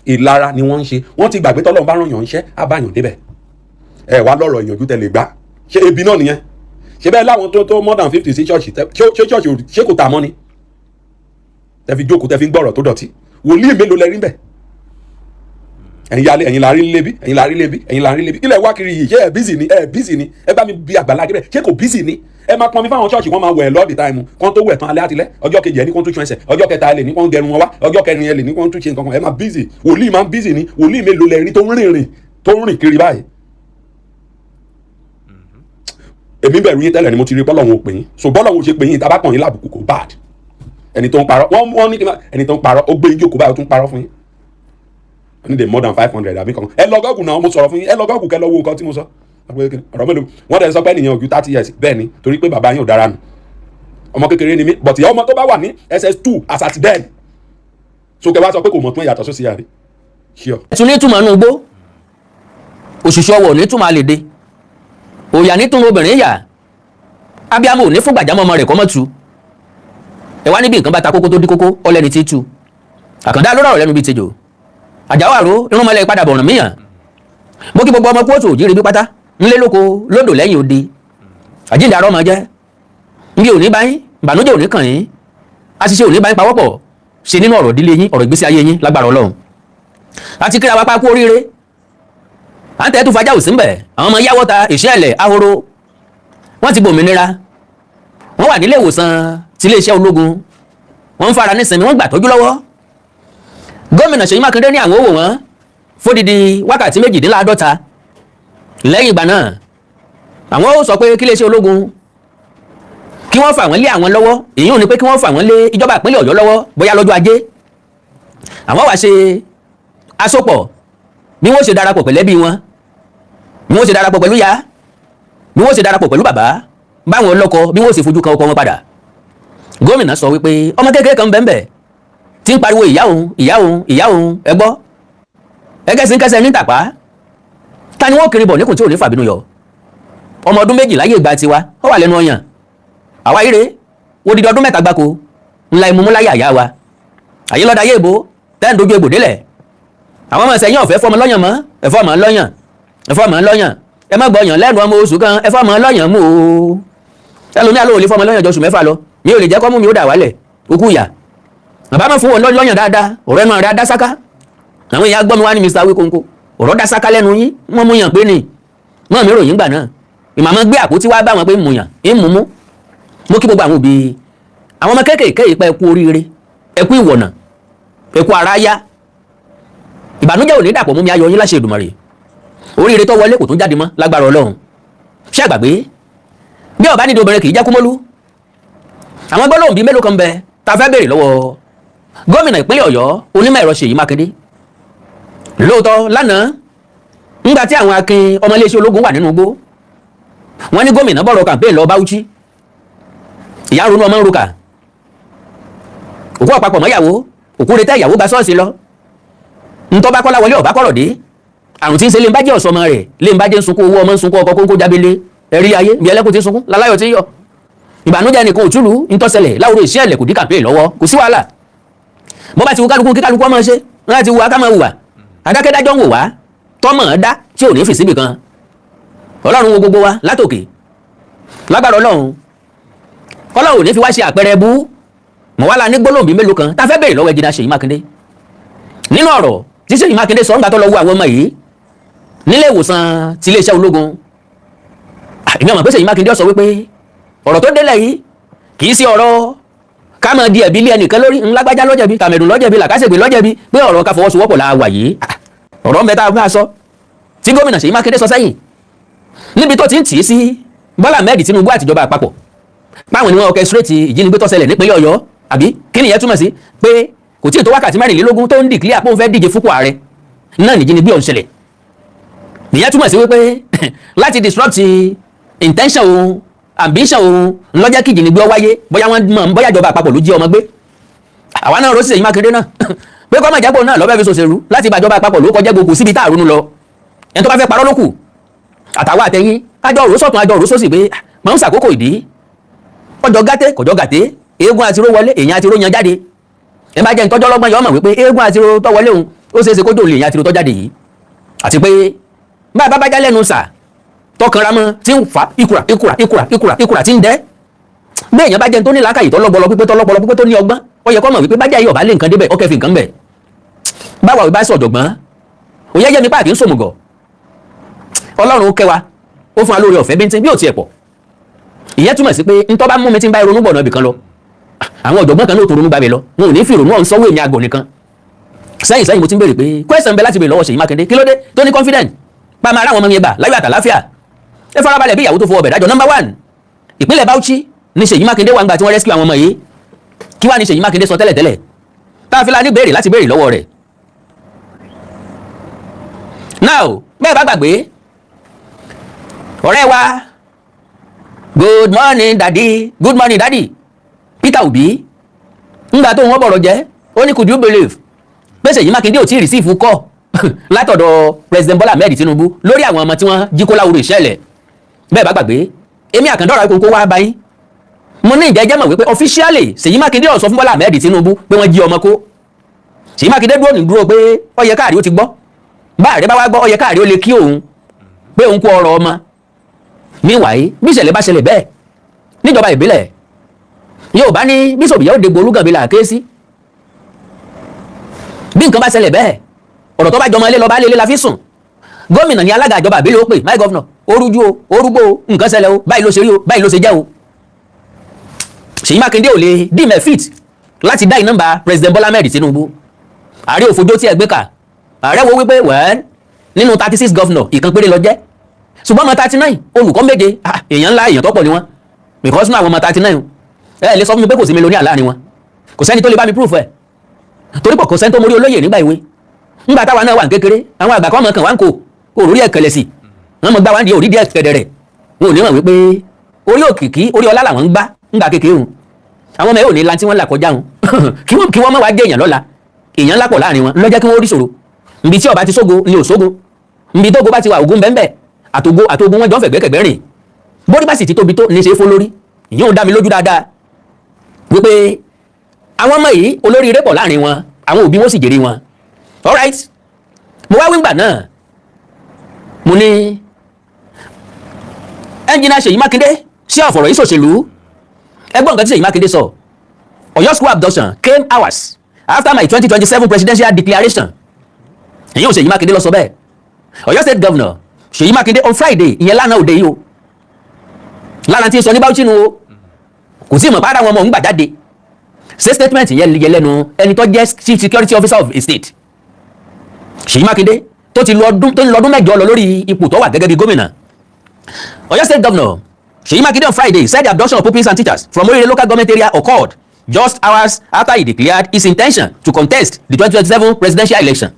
ìlara ni wọ́n ń ṣe wọ́n ti gbàgbé tọ́lọ́run bá ràn yàn ń ṣẹ́ á bá yàn débẹ̀ ẹ wá lọ́rọ̀ ìyànjú tẹ lè gbá ṣé ebi náà nìyẹn ṣe bẹ́ẹ̀ láwọn tó more than 50 sí ṣọ́ọ̀ṣì ṣé ṣọ́ọ̀ṣì ṣé kò tà mọ́ ni tẹ fi jókòó tẹ fi ń gbọ́rọ̀ tó dọ̀tí wòlíì mélòó lẹ rí bẹ́ẹ̀ ẹ̀yin la rí lébi ilẹ̀ wá kiri yìí ṣé ẹ bísì ni ẹ bá mi bí Àgbàlá Gabriel ṣé kò bísì ni ẹ máa pọnmi fáwọn ṣọ́ọ̀ṣì wọn máa wẹ̀ lọ́ọ̀dì táìmù kan tó wẹ̀ tán alẹ́ àtìlẹ́ ọjọ́ kejì ẹ ní kó tún ṣan ẹsẹ̀ ọjọ́ kẹta ẹ lè ní kó ń gẹrun wọn wá ọjọ́ kẹrin ẹ lè ní kó ń tún ṣe nǹkan kan ẹ máa bísì wòlíì máa ń bísì ni wòlíì mélòó lẹ rí tó ń rìn kiri báyìí. èmi bẹ̀rù yín tẹ́lẹ̀ ni mo ti rí bọ́lọ́hún ò pè yín so bọ́lọ́hún ṣe pè yín tábà kàn yín lábùkù kò bad ẹni tó ń parọ́ wọ́n ní kí ẹni tó ń parọ́ ó gbé yín jókòó báyìí ó tún parọ́ fún yín I need more than 500 àbí kan ẹ lọ gọ́ọ̀gù náà mo sọ̀rọ̀ fún yín ẹ lọ gọ́ọ̀gù kẹ́ lọ wo nǹkan tí mo sọ ọ̀rọ̀ mélòó wọ́n dẹ̀ sọ pé ènìyàn ojú 30 years bẹ́ẹ̀ ni torí pé bàbá yín ò dára nù ọmọ kékeré ni mí but ìyá ọmọ tó bá wà ní SS2 as at then so kẹ́ wá sọ pé kò mọ̀ tún ẹ̀yàtọ̀ sósì yàrá sure. ẹ̀tún ní túmọ̀ nù gbó òṣìṣẹ́ ọwọ́ ní túmọ̀ àlèdè òyà ní túmọ̀ obìnrin yà abiyamọ ò ní fún gbàjámọ́ ọmọ rẹ̀ kọ́ mọ́ tu ẹ wá níbi nǹkan bá ta kókó tó dí kókó ọlẹ́ni tí tu àkàndá ló rọrùn lẹ́nu bíi tejò àjàwọ̀ àró irúnmọlẹ̀ padà bọ̀rùn míyàn mo kí gbogbo ọmọ kóòtù òjìrì bí pátá ńlẹ́ lóko lódò lẹ́yìn òde àjíǹde àrọ́ máa jẹ́ nbí òní báyìí ìbànújẹ́ òní kàn yín àṣìṣe òní báyìí pawọ́pọ̀ ṣe nínú ọ̀rọ̀ ìdílé yín ọ̀rọ̀ ìgbésí ayé yín lágbára Ọlọ́run àti kíra wa pa kú oríire à ń tẹ́ tó fajá òsín bẹ̀ àwọn ọmọ yáwọ́ ta ìṣẹ́ẹ̀lẹ̀ ahoro wọ́n ti gbòmìnira wọ́n wà nílé ìwòsàn tiléeṣẹ́ ológun wọ́n ń fara nísinmi wọ́n gbà tọ́jú lọ́wọ́ gómìnà Ṣèyí Mákindé ní àwọn òwò wọn fódìdí wákàtí 48 lẹ́yìn ìgbà náà àwọn ó sọ pé kíléeṣẹ́ ológun kí wọ́n fà wọ́n lé àwọn lọ́wọ́ èyí ò ní pé kí wọ́n fà wọ́n lé ìjọba ìpínlẹ̀ Ọ̀yọ́ lọ́wọ́ bóyá lọ́jọ́ ajé àwọn wá ṣe àsopọ̀ bí wọ́n ṣe darapọ̀ pẹ̀lẹ́bí wọn bí wọ́n ṣe darapọ̀ pẹ̀lú ya bí wọ́n ṣe darapọ̀ pẹ̀lú bàbá báwọn lọ́kọ bí wọ́n ṣe fojú kan ọkọ wọn padà gómìnà sọ wípé ọmọ kékeré kan bẹ́ẹ̀ tí ń pariwo ìyá òun ìyá òun ìyá òun ẹ gbọ́ ẹgẹ́sìn kẹsẹ̀ ní tàpá ta ni wọ́n kiri bọ̀ níkùn tí ò ní fàbínú yọ ọmọ ọdún 2 láyé ìgbà tiwa ó wà lẹ́nu ọyàn àwa ire odidi ọdún 3 gbáko ńlá imú láyé àyà wa àyè lọ́dà yé ìbò tẹ́ ń dojú egbò délẹ̀ àwọn ọmọ ìsẹ̀yìn ọ̀fẹ́ fọmọ lọ́yàn mọ́ ẹ̀fọ́ ọmọ lọ́yàn ẹ̀fọ́ ọmọ lọ́yàn ẹ má gbọ́yàn lẹ́nu ọmọ oṣù kan ẹ̀fọ́ ọmọ lọ́yàn mú o ẹlòmí àlọ́ òlé fọmọ lọ́yàn jọ oṣù 6 lọ mi ò lè jẹ́ kọ́ mú mi ó dà wálẹ̀ okú ìyà bàbá máa fún wọn lọ́yàn dáadáa ọ̀rọ̀ ẹnu rẹ̀ adá sáká àwọn èèyàn gbọ́ mi wá ní Mr. Awikonko ọ̀rọ̀ dá sáká lẹ́nu yín wọ́n mú yàn pé ni mọ́ mi ròyìn gbà náà ìmàmọ́ gbé àpótí wá bá wọn pé mú yàn ń mú mú mo kí gbogbo àwọn òbí àwọn ọmọ kéékèèké ìpa ẹkú oríire ẹkú ìwọ̀nà ẹkú aráyá ìbànújẹ́ ò ní dàpọ̀ mú mi ayọ̀ yín láṣẹ Èdùmàrè oríire tó wọlé kò tún jáde mọ́ lágbára Ọlọ́run ṣé àgbàgbé bí ọba nídìí obìnrin kì í jẹ́ kúmọ́lú àwọn gbọ́dọ̀ bíi mélòó kan bẹ ta fẹ́ béèrè lọ́wọ́ gómìnà ìpínlẹ̀ Ọ̀yọ́ onímọ̀ ẹ̀rọ Ṣèyí Mákindé lóòótọ́ lánàá ńgbà tí àwọn akin ọmọ iléeṣẹ́ ológun wà nínú igbó wọ́n ní gómìnà bọ̀rọ̀ campaign lọ Bauchi ìyá ronú ọmọ ń roka òkú ọ̀pápọ̀ mọ́yàwó òkú retẹ́ ìyàwó gba ṣọ́ọ̀ṣì lọ ntọ́ bá kọ́lá wọlé ọ̀bá kọ̀rọ̀ dé àrùn tí ń ṣe lè ń bájẹ́ ọ̀sọ́mọ rẹ̀ lè ń bájẹ́ ń sunkún owó ọmọ ń sunkún ọkọ̀ kóńkó jábélé ẹ̀rí ayé bí ẹlẹ́kùn ti ń sunkún láláyọ̀ ti ń yọ ìbànújẹ́ nìkan òtúlù ntọ́sẹlẹ̀ láwùrọ̀ ìṣẹ́ ẹ̀lẹ̀ kò dí campaign lọ́wọ́ kò sí wàhálà bọ́ bá ti wù kálukú kí kálukú ọmọ ṣe láti wù aká máa wù wá adákẹ́dájọ́ ń wò wá tọ́mọ̀ dá tí ò ní fèsì bì kan Ọlọ́run wo gbogbo wa látòkè lágbára Ọlọ́run Ọlọ́run ò ní fi wá ṣe àpẹẹrẹ bú mọ̀ wá la ní gbólóhùn mélòó kan tá a fẹ́ béèrè lọ́wọ́ ẹ̀jìnà Ṣèyí Mákindé nínú ọ̀rọ̀ tí Ṣèyí Mákindé sọ ń gbà tó lọ wo àwọn ọmọ yìí nílé ìwòsàn ti iléeṣẹ́ ológun èmi àmọ̀ pé Ṣèyí Mákindé sọ wípé ọ̀rọ̀ tó délẹ̀ yìí kì í sí ọ̀rọ̀ ká máa di ẹ̀bí lé ẹnìkan lórí ńlágbájá lọ́jẹ̀bi tàmẹ̀dùn lọ́jẹ̀bi làkàṣègbè lọ́jẹ̀bi pé ọ̀rọ̀ ká fọwọ́sowọ́pọ̀ la wà yìí ọ̀rọ̀ ń bẹ tá a bá sọ tí gómìnà Ṣèyí Mákindé sọ sẹ́yìn níbi tó ti ń tì í sí Bọ́lá Ahmed Tinubu àtijọba àpapọ̀ báwọn ni wọ́n orchestrate ìjínigbé tó ṣẹlẹ̀ nípínlẹ̀ Ọ̀yọ́ àbí kí nìyẹn túmọ̀ sí pé kò tí ì tó wákàtí 24 tó ń declare pé òun fẹ́ díje fúnpò ààrẹ náà nìjínigbé ọ̀hún ṣẹlẹ̀ nìyẹn túmọ̀ sí wípé láti disrupt intention òun ambition òun ńlọ́jẹ́ kí ìjínigbé ó wáyé bóyá wọ́n mọ̀ bóyá ìjọba àpapọ̀ ló jí ọmọ gbé àwa náà rọ́ọ̀sì Ṣèyí Mákindé náà pé kọ́mọ̀ ìjábọ̀ náà lọ́fẹ́ fi ṣòṣèlú láti bá ìjọba àpapọ̀ ló kọjá gbogbo síbi tá àrùn lọ ẹni tó bá fẹ́ parọ́ ló kù àtàwọn àtẹ̀yìn kájọ òró sọ̀tún àjọ òró sósì pé máa ń ṣàkókò ìdí ọjọ́ gàtẹ́ kọjọ́ gàtẹ́ eégún àtiró wọlé èèyàn àtiró yan jáde ẹ bá jẹ́ ìtọ́jọ́ ọlọ́gbọ́n yọ ọmọ wípé eégún àtiró tó wọlé òun ó ṣeé ṣe kójú òlè èèyàn àtiró tó jáde yìí àti pé bá a bá bájá lẹ́nu sà tọkànra mọ́ tí ń fa ìkùrà tí ń dẹ́ bí èèyàn bá jẹ́ tó ní làákàyè tọ́lọ́gbọ́lọ́ pípé tó ní ọgbọ́n ó yẹ kó mọ̀ wípé bájá yìí ọ̀bá lé nǹkan débẹ̀ ó kẹfì nǹkan bẹ̀ báwa ìbá sọ ọ̀dọ̀gbọ́n òye yẹ mi páàkì ń sòmùgọ̀ Ọlọ́run ó kẹwa ó fún wa lórí ọ̀fẹ́ bíntín bí ò tiẹ̀ pọ̀ ìyẹn túmọ̀ sí pé ntọ́ bá mú mi tí ń bá ronú bọ̀ náà bìkan lọ àwọn ọ̀jọ̀gbọ́n kan náà tó ronú bá mi lọ wọn ò ní fi ronú ọ̀hún sọ́wọ́ èmi àgọ̀ nìkan sẹ́yìn mo ti ń béèrè pé question bẹ láti béèrè lọ́wọ́ Ṣèyí Mákindé kí ló dé tó ní confident pa máa ráwọn ọmọ mi gbà láyọ̀ àtàláfíà ẹ farabalẹ̀ bí ìyàwó tó fọwọ́ bẹ̀ dájọ́ number 1 ìpínlẹ̀ Bauchi ní Ṣèyí Mákindé wà ń gbà tí wọ́n rescue àwọn ọmọ yìí kí wàá ní Ṣèyí Mákindé sọ tẹ́lẹ̀ tá a fi la ní béèrè láti béèrè lọ́wọ́ rẹ̀ now bẹ́ẹ̀ bá gbàgbé ọ̀rẹ́ wa good morning daddy Peter Obi ńgbà tó wọ́n bọ̀rọ̀ jẹ́ ó ní could you believe pé Ṣèyí Mákindé ò tí ì receive call látọ̀dọ̀ president Bọ́lá Ahmed Tinubu lórí àwọn ọmọ tí wọ́n jí kó láwùrọ̀ ìṣẹ̀lẹ̀ bẹ́ẹ̀ bá gbàgbé èmi àkàndọ́rọ̀ Awikonko wá báyìí mo ní ìjẹ́jẹ́ mọ̀ wípé officially Ṣèyí Mákindé ó sọ fún Bọ́lá Ahmed Tinubu pé wọ́n jí ọmọ kó Ṣèyí Mákindé dúró pé ó yẹ káàrí ó ti gbọ́ báàrẹ́ bá wá gbọ́ ó yẹ káàrí ó lè kí òun pé òun kó ọ̀rọ̀ ọmọ meanwhile bí ìṣẹ̀lẹ̀ bá ṣẹlẹ̀ bẹ́ẹ̀ níjọba ìbílẹ̀ yóò bá ní bíṣọ̀bù yóò dégbò olúgànbí là ké sí bí nǹkan bá ṣẹlẹ̀ bẹ́ẹ̀ ọ̀rọ̀ tó bá jọmọ ilé lọ bá lélẹ́ la fi sùn gómìnà ní alága ìjọba ìbílẹ̀ ó pè my governor orújú o orúgbó o nǹkan ṣẹlẹ̀ o báyìí ló ṣe rí o báyìí ló ṣe jẹ́ o Ṣèyí Mákindé ò lè dìmẹ̀ fit láti dá ìnọ́mbà president Bọ́lá Ahmed Tinubu ààrẹ òfojó tí ẹ gbé kà ààrẹ wo wípé wẹ́ẹ́ nínú 36 governor ìkan péré lọ jẹ́ ṣùgbọ́n ọmọ 39 olùkọ́ méje èèyàn ńlá èèyàn tọ́pọ̀ ni wọ́n because náà àwọn ọmọ 39 ẹ lè sọ fún mi pé kò sí mílíọ̀nù láàrin wọn kò sẹ́ni tó lè bá mi proof ẹ̀ torí pọ̀ kò sẹ́ni tó mórí olóyè nígbà ìwé ńgbà táwa náà wà kékeré àwọn àgbà kan ọmọ kan wá ń kó òrórí ẹ̀kẹlẹ̀ sí wọn mọ gbá wá ń di òrí díẹ̀ kẹ̀dẹ̀ rẹ̀ wọn ò ní wọn wípé orí òkìkí orí ọlá làwọn ń gbá ńgbà kékeré wọn àwọn ọmọ ẹ̀ ò ní lan tí wọ́n là kọjá wọn kí wọ́n má wá jẹ́ èèyàn lọ́la èèyàn lápọ̀ láàrin wọn lọ́jọ́ kí wọ́n rí ṣòro nbí tí ọba ti sógo ni ò sógo nbí tógo bá ti wà ògùn bẹ́ẹ̀ àtògo wọn jọ ń fẹ̀gbẹ́kẹ̀gbẹ́ rìn bórí bá sì ti tóbi tó ní ṣe é fó lórí ìyẹn ò dá mi lójú dáadáa wípé àwọn ọmọ yìí olóríire pọ̀ láàrin wọn àwọn òbí wọn sì jèrè wọn alright mo wá wíńgbà náà mo ní ẹnjìnà Ṣèyí Mákindé sí ọ̀fọ̀rọ̀ yìí ṣòṣèlú ẹgbọ́n nǹkan tí Ṣèyí Mákindé sọ Ọ̀yọ́ school abduction came hours after my 2027 presidential declaration èyí ò Ṣèyí Mákindé lọ sọ bẹ́ẹ̀ Ọ̀yọ́ state governor Ṣèyí Mákindé on Friday ìyẹn lánàá òde yìí o lánàá tí ń sọ ní Bauchi nu o kò sí ìmọ̀ pàdé àwọn ọmọ òun gbà jáde ṣe statement yẹn yẹ lẹ́nu ẹni tó jẹ́ chief security officer of a state Ṣèyí Mákindé tó ti lọ ọdún mẹ́jọ lọ lórí ipò tó wà gẹ́gẹ́ bí gómìnà Ọ̀yọ́ state governor Ṣèyí Mákindé on Friday said the abduction of pupils and teachers from Orire local government area occurred just hours after he declared his intention to contest the 2027 presidential election.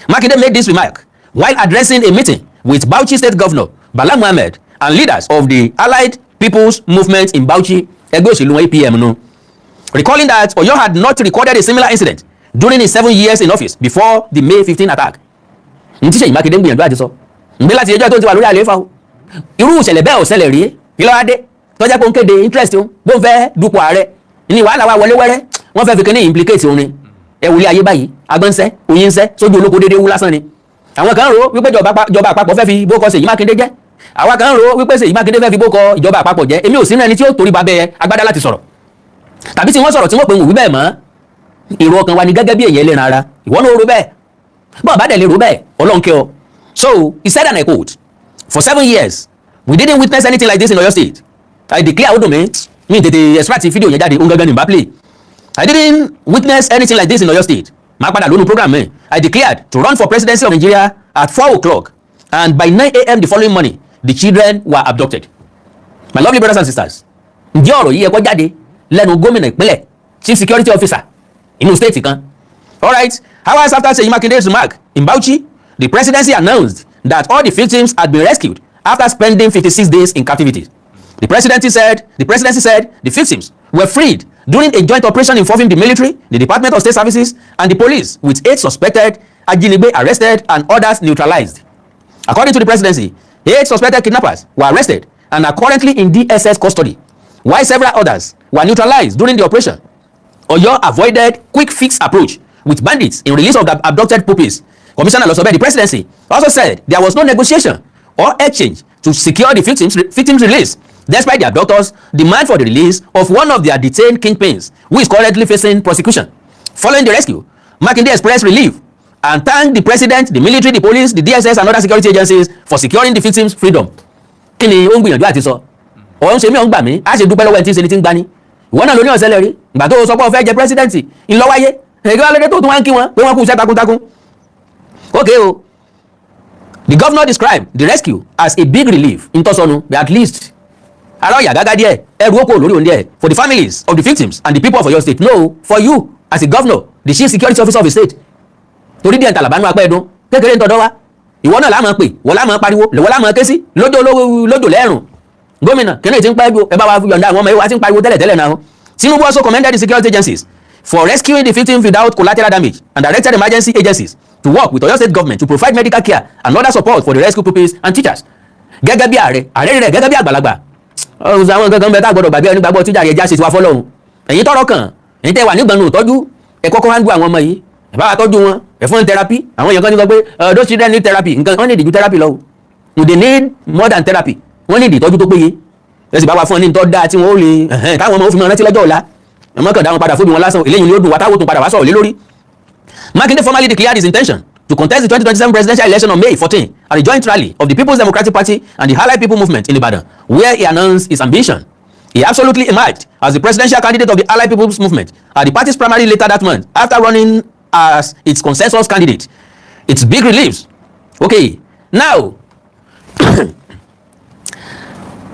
Mákindé made this remark while addressing a meeting with Bauchi state governor Bala Mohammed and leaders of the Allied People's Movement in Bauchi, ẹgbẹ́ òṣèlú wọn APM nù. Recalling that Oyo had not recorded a similar incident during his 7 years in office before the May 15 attack. Ní tí Ṣèyí Mákindé ń gbìyànjú àti sọ ǹgbẹ́ láti ẹjọ́ tó ti wà lórí àlééfà o irú ìṣẹ̀lẹ̀ bẹ́ẹ̀ ò ṣẹlẹ̀ rí kí ló wá dé tọ́jà pé ó ń kéde interest òun bó ń fẹ́ dupò ààrẹ ní wàhálà wa wọlé wẹ́rẹ́ wọ́n fẹ́ fi kíní implicate òun ni ẹ wòlé ayé báyìí agbọ́nsẹ́ oyínsẹ́ sójú olóko déédéé wú lásán ni àwọn kan rò wípé ìjọba àpapọ̀ fẹ́ fi bókọ Ṣèyí Mákindé jẹ́ àwa kan rò wípé Ṣèyí Mákindé fẹ́ fi bókọ ìjọba àpapọ̀ jẹ́ èmi ò sínú ẹni tí ó torí babẹ́ agbádá láti sọ̀rọ̀ tàbí tí wọ́n sọ̀rọ̀ tí wọ́n pè ń wí bẹ́ẹ̀ mọ́ èrò ọkàn wa ni gẹ́gẹ́ bí èèyàn ẹlẹ́ran ara ìwọ náà rò bẹ́ẹ̀ bọ́ọ̀ bá dẹ̀ lè rò bẹ́ẹ̀ Ọlọ́run kẹ́ ọ. So he said and I quote, for 7 years we didn't witness anything like this in Oyo state. I declare odò mi tètè extract fídíò yẹn jáde ongangan ní bá play. I didn't witness anything like this in Oyo state. Máa padà lónú program mi. I declared to run for presidency of Nigeria at 4 o'clock and by 9 a.m. the following morning the children were abducted. My lovely brothers and sisters, ǹjẹ́ ọ̀rọ̀ yìí ẹ̀kọ́ jáde lẹ́nu gómìnà ìpínlẹ̀ chief security officer inú state kan. Alright, hours after Ṣèyí Mákindé's remark in Bauchi, the presidency announced that all the victims had been rescued after spending 56 days in captivity. The presidency said the victims were freed during a joint operation involving the military, the Department of State Services, and the police, with 8 suspected Ajinigbe arrested and others neutralized. According to the presidency, 8 suspected kidnappers were arrested and are currently in DSS custody, while several others were neutralized during the operation. Oyo avoided quick fix approach with bandits in release of the abducted pupils. Commissioner Losobe, the presidency, also said there was no negotiation or exchange to secure the victims' release, despite the abductors' demand for the release of one of their detained kingpins, who is currently facing prosecution. Following the rescue, Makinde expressed relief and thanked the president, the military, the police, the DSS, and other security agencies for securing the victims' freedom. Kí ni ó ń gbìyànjú àti sọ? Ọ̀hún ṣe mí ọ̀hún gbà mí, á ṣe dúpẹ́ lọ́wọ́ ẹni tí ń ṣe ni tí ń gbani. Ìwọ náà ló ní ọ̀sẹ̀ lẹ́rí, ìgbà tó sọ pé ó fẹ́ jẹ pírẹ́sídẹ̀ǹtì ńlọ́wáyé, ẹ̀gbẹ́ alẹ́ tó tún wá ń kí wọn pé wọ́n kú iṣẹ́ takuntakun. Okay o. The governor described the rescue as a big relief in Tosonu, but at least ara ọ̀yà gágá díẹ̀ ẹrù ó kò lórí òun díẹ̀ for the families of the victims and the people of Oyo state. No, for you as a governor, the chief security officer of the state. Torí díẹ̀ ntàlàbà nínú apẹ́ ẹ̀dùn kékeré ń tọ́dọ́ wa. Ìwọ náà láàmú pè, wọ́n láàmú pariwo, wọ́n láàmú ké sí lójó lẹ́rùn. Gómìnà kìnìún ti ń pẹ́ bí ẹ bá wa yọ̀ǹda àwọn ọmọ ẹ̀wá ti ń pariwo tẹ́lẹ̀ náà. Tinubu also commended the security agencies for rescuing the victims without collateral damage and directed emergency agencies to work with Oyo state government to provide medical care and other support for the rescue pupils and teachers. Gẹ́gẹ́ bí ààrẹ rẹ̀ gẹ́gẹ́ bí àgbàlagbà. Ọ̀sán àwọn gangan bẹ́ẹ̀ tá gbọ́dọ̀ gbàgbé ẹni gbàgbọ́ tíjà rẹ̀ já ṣe tiwa fọ́lọ́hun. Ẹ̀yin tọ́rọ̀ kàn, ẹ̀yin tẹ́ wà nígbànú ìtọ́jú, ẹ kọ́kọ́ handle àwọn ọmọ yìí. Ẹ bá wa tọ́jú wọn, ẹ fún therapy. Àwọn èèyàn kan ti sọ pé those children need therapy. Nǹkan wọ́n need ju therapy lọ. They need more than therapy. Wọ́n need ìtọ́jú tó péye. Ẹ sì bá wa fún ọ ní ìtọ́ dáa tí wọ́n ó lè táwọn ọmọ ó fi mọ rántí lọ́jọ́ ọ̀la. Ẹ̀mọ́ kàn dá wọn padà fóbi wọn lásán. Eléyìí ni ó dùn wá táwọn tó padà wá sọ̀rọ̀ lé lórí. Makinde formally declared his intention to contest the 2027 presidential election on May 14 at a joint rally of the People's Democratic Party and the Allied People Movement in Ibadan, where he announced his ambition. He absolutely emerged as the presidential candidate of the Allied People's Movement at the party's primary later that month, after running as its consensus candidate. It's big reliefs. Okay, now,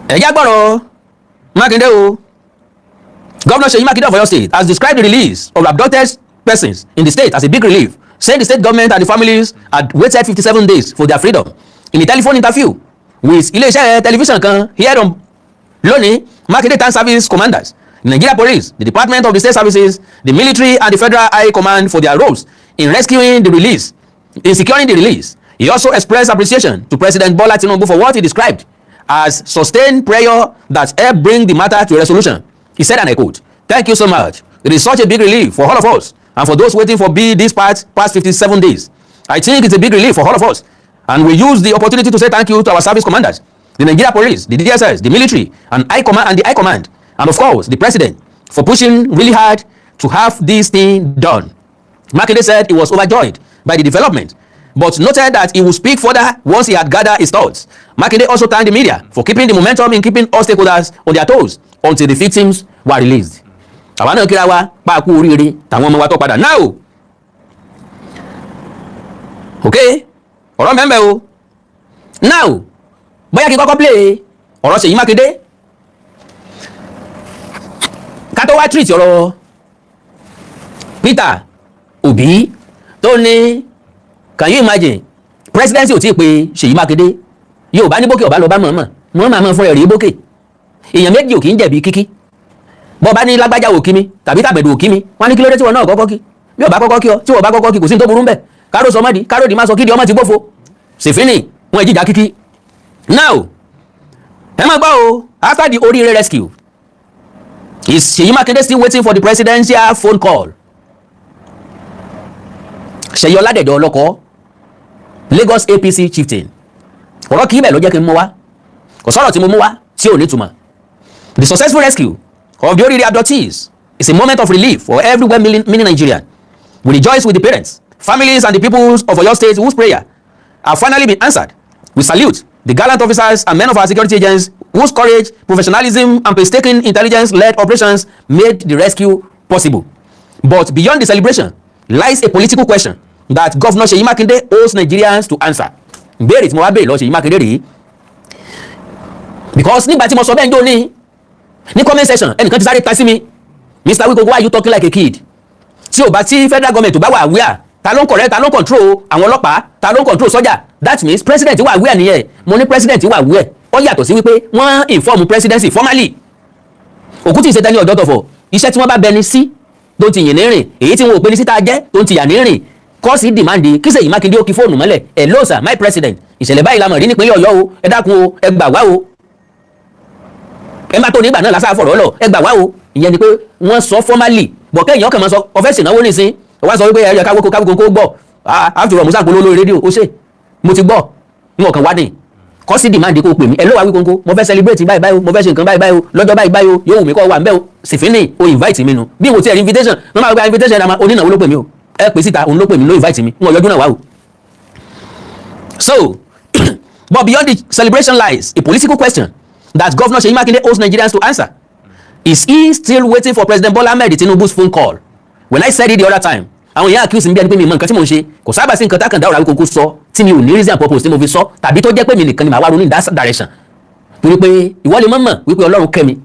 ẹ̀yà gbọ́rọ̀ Makinde o. Governor Ṣèyí Mákindé of Oyo State has described the release of abducted persons in the state as a big relief, saying the state government and the families had waited 57 days for their freedom. In a telephone interview with ilé-iṣẹ́ television kan here on lónìí, Makinde thanked service commanders, the Nigeria Police, the Department of the State Services, the military, and the Federal High Command for their roles in rescuing the release, in securing the release. He also expressed appreciation to President Bola Tinubu for what he described as sustained prayer that helped bring the matter to a resolution. He said, and I quote, "Thank you so much. It is such a big relief for all of us and for those waiting for this past 57 days. I think it's a big relief for all of us. And we use the opportunity to say thank you to our service commanders, the Nigeria Police, the DSS, the military, and the High Command, and of course, the President, for pushing really hard to have this thing done." Makinde said he was overjoyed by the development, but noted that he would speak further once he had gathered his thoughts. Makinde also thanked the media for keeping the momentum in keeping all stakeholders on their toes until the victims were released. Àwa náà kíra wa pa kú oríire tàwọn ọmọ wa tó padà now. Okay, ọ̀rọ̀ mẹ́mbẹ́ o. Now, bóyá kí kọ́kọ́ play ọ̀rọ̀ Ṣèyí Mákindé. Ká tó wá treat ọ̀rọ̀ Peter Obi tó ní, can you imagine, presidency ò tí ì pe Ṣèyí Mákindé, yóò bá ní bókè ọ̀bá lọ bá mọ̀ọ́mọ̀ mọ̀ fún ẹ̀rí bókè. Èèyàn méjì ò kì í jẹ̀bi kíkí. Bọ́ bá ní lágbájá ò kí mi tàbí tàbẹ̀dù ò kí mi, wọ́n ní kí ló dé tí wọ́n náà kọ́kọ́ kí. Bí ò bá kọ́kọ́ kí ọ, tí wọ́n bá kọ́kọ́ kí kò sí ní tó burú ń bẹ̀. Káró sọ mọ́dí, káró di máa sọ kídi ọmọ ti gbófo. Sèfínì, wọn ìjìjà kíkí. Now, ẹ máa gbọ́ o, after the Oríire rescue, is Ṣèyí Mákindé still waiting for the presidential phone call? Ṣèyí Ọládẹ̀jọ ọlọ́kọ́, Lagos APC chieftain. Ọ̀rọ̀ kì í bẹ̀ ló jẹ́ kí n mú wá. Kò sọ̀rọ̀ tí mo mú wá tí ò ní túmọ̀. The successful rescue of the Oríire abductees is a moment of relief for every well-meaning Nigerian. We rejoice with the parents, families, and the peoples of Oyo State whose prayer have finally been answered. We salute the gallant officers and men of our security agents whose courage, professionalism, and painstaking intelligence-led operations made the rescue possible. But beyond the celebration lies a political question that Governor Ṣèyí Mákindé owes Nigerians to answer. Ìbéèrè tí mo wá béèrè lọ Ṣèyí Mákindé rèé. Because nígbà tí mo sọ bẹ́ẹ̀ ń jó ní comment section ẹnìkan ti sáré ta sí mi, Mr. Wikogo, why you talking like a kid? Tí ò bá tí federal government ò bá wà aware, ta ló ń correct, ta ló ń control àwọn ọlọ́pàá, ta ló ń control sọ́jà? That means president wà aware nìyẹn. Mo ní president wà aware. Ó yàtọ̀ sí wípé wọ́n inform presidency formally. Òkú tí ì ṣe tẹ́ni ọ̀dọ́ tọ̀fọ̀, iṣẹ́ tí wọ́n bá bẹni sí tó ti yìn ní rìn, èyí tí wọn ò pe ní síta jẹ́ tó ti yà ní rìn. Kọ́ọ̀sì dìmáàndì kí Ṣèyí Mákindé ó kí fóònù mọ́lẹ̀. Hello sir, my president, ìṣẹ̀lẹ̀ báyìí la mọ̀ rí nípínlẹ̀ Ọ̀yọ́ o, ẹ dákun o, ẹ gbà wá o. Ẹ má tó nígbà náà lásán àfọ̀rọ̀ lọ, ẹ gbà wá o. Ìyẹn ni pé wọ́n sọ formally, bọ̀ kẹ́yìn ọkàn máa sọ ọ̀fẹ́ ṣènáwó nìsín, wọ́n sọ wípé ẹ̀yà káwókó kó gbọ́, after all musa gbolo lórí rédíò ó ṣe, mo ti gbọ́, wọn kàn wá ní. Kọ́ọ̀sì dìmáàndì kó pè mí, ẹ ló wá Wíkóńkó, mo fẹ́ celebrate báyìí báyìí o, mo fẹ́ ṣe nǹkan báyìí báyìí o, lọ́jọ́ báyìí báyìí o, yóò wù mí kọ́ wà ń bẹ́ o, Sèfínì o invite mi nu. Bí mo ti ẹ̀ invitation, wọ́n máa gba invitation àmà onínáwó ló pè mí o, ẹ pè síta òun ló pè mí ló invite mi, wọn yọjú náà wá o. So, but beyond the celebration lies a political question that Governor Ṣèyí Mákindé owes Nigerians to answer. Is he still waiting for President Bola Ahmed Tinubu's phone call? When I said it the other time, àwọn èèyàn accuse mi bí ẹni pé mi mọ nǹkan tí mò ń ṣe, kò sábà sí nǹkan tákàn dáwọ̀ Wíkóńkó sọ tí mi ò ní reason and purpose tí mo fi sọ, tàbí tó jẹ́ pé mi nìkan ni màá wá ronú in that direction. Torí pé ìwọ lè mọ̀ wípé Ọlọ́run kẹ́ mi,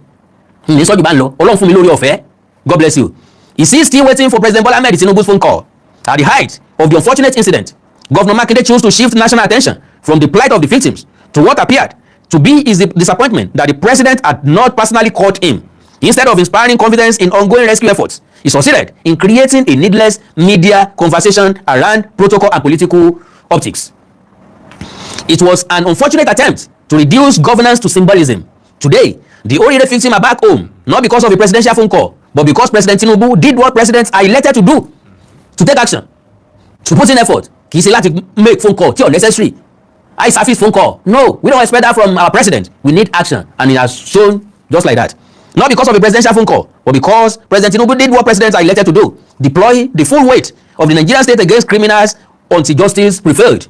ní sọ́jú bá ń lọ, Ọlọ́run fún mi lórí ọ̀fẹ́, God bless you. Is he still waiting for President Bola Ahmed Tinubu's phone call? At the height of the unfortunate incident, Governor Makinde chose to shift national attention from the plight of the victims to what appeared to be his disappointment that the president had not personally called him. Instead of inspiring confidence in ongoing rescue efforts, he succeeded in creating a needless media conversation around protocol and political optics. It was an unfortunate attempt to reduce governance to symbolism. Today, the Oríire victims are back home, not because of a presidential phone call, but because President Tinubu did what presidents are elected to do, to take action, to put in effort. Kì í ṣe láti make phone call tí ò necessary. I surface phone call. No, we don't expect that from our president. We need action, and he has shown just like that. Not because of a presidential phone call, but because President Tinubu did what presidents are elected to do: deploy the full weight of the Nigerian state against criminals until justice prevailed.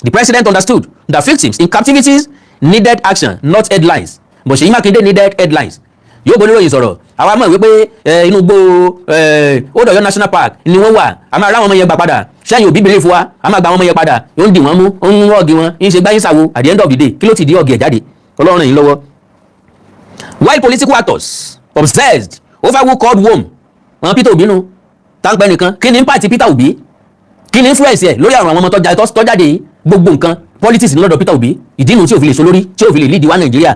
The president understood that victims in captivities needed action, not headlines. But Ṣèyí Mákindé needed headlines. Yóò bọ́ níròyìn sọ̀rọ̀, àwa mọ̀ wípé inú gbó Old Ọ̀yọ́ National Park ni wọ́n wà, a máa rá àwọn ọmọ yẹn gbà padà. Ṣẹ́yìn òbí believe wa, a máa gba àwọn ọmọ yẹn padà, yóò ń dì wọ́n mú, ó ń rọ́ọ̀gì wọn, ń ṣe gbáyé sàwo, at the end of the day, kí ló ti di ọ̀gì ẹ̀ jáde? Ọlọ́run ràn yín lọ́wọ́. While political actors obsessed over who called whom, wọn Peter Obi nu, táǹpẹ́ nìkan, kí ni impact Peter Obi? Kí ni influence ẹ̀ lórí àwọn ọmọ tọ́jáde gbogbo nǹkan politics ní lọ́dọ̀ Peter Obi? Ìdí nu tí ò fi lè so lórí, tí ò fi lè lead wa Nàìjíríà.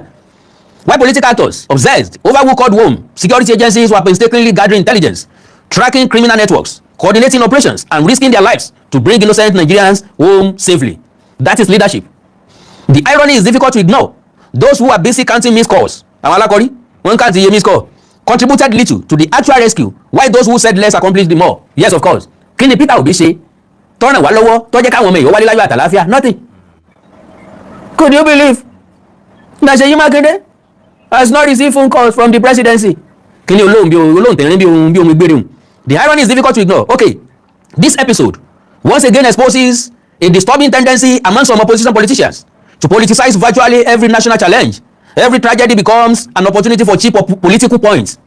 Why political actors obsessed over who called home security agencies who are painstakingly gathering intelligence, tracking criminal networks, coordinating operations, and risking their lives to bring innocent Nigerians home safely. That is leadership. The irony is difficult to ignore. Those who are busy counting missed calls, one count the missed call, contributed little to the actual rescue, while those who said less accomplished the more. Yes, of course. Kí ni Peter Obi ṣe? Tọ́nà wá lọ́wọ́ tó jẹ́ káwọn ọmọ èèyàn wálé láyọ̀ àtàláfíà? Nothing. Could you believe that Seyi Makinde has not received phone calls from the presidency? Kí ni olóhùn tẹ̀rín bí ohun gbére? The irony is difficult to ignore. Okay, this episode once again exposes a disturbing tendency among some opposition politicians to politicize virtually every national challenge. Every tragedy becomes an opportunity for cheap political points.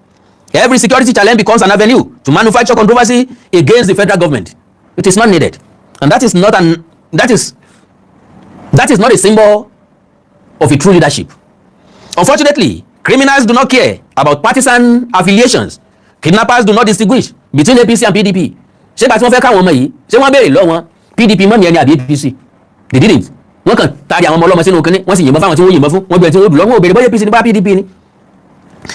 Every security challenge becomes an avenue to manufacture controversy against the federal government. It is not needed, and that is not a symbol of a true leadership. Unfortunately, criminals do not care about partisan affiliations. Kidnappers do not distinguish between APC and PDP. Ṣé bá tí wọ́n fẹ́ káwọn ọmọ yìí ṣé wọ́n béèrè lọ́wọ́ PDP mọ́ ni ẹni àbí APC? They didn't. Wọ́n kàn taari àwọn ọmọ ọlọ́mọ sínú kínní wọ́n sì yìnbọn fáwọn tí wọ́n yìnbọn fún wọ́n bẹ̀rẹ̀ tí wọ́n dùn lọ́wọ́ òbèrè bóyá APC ní bá PDP ni.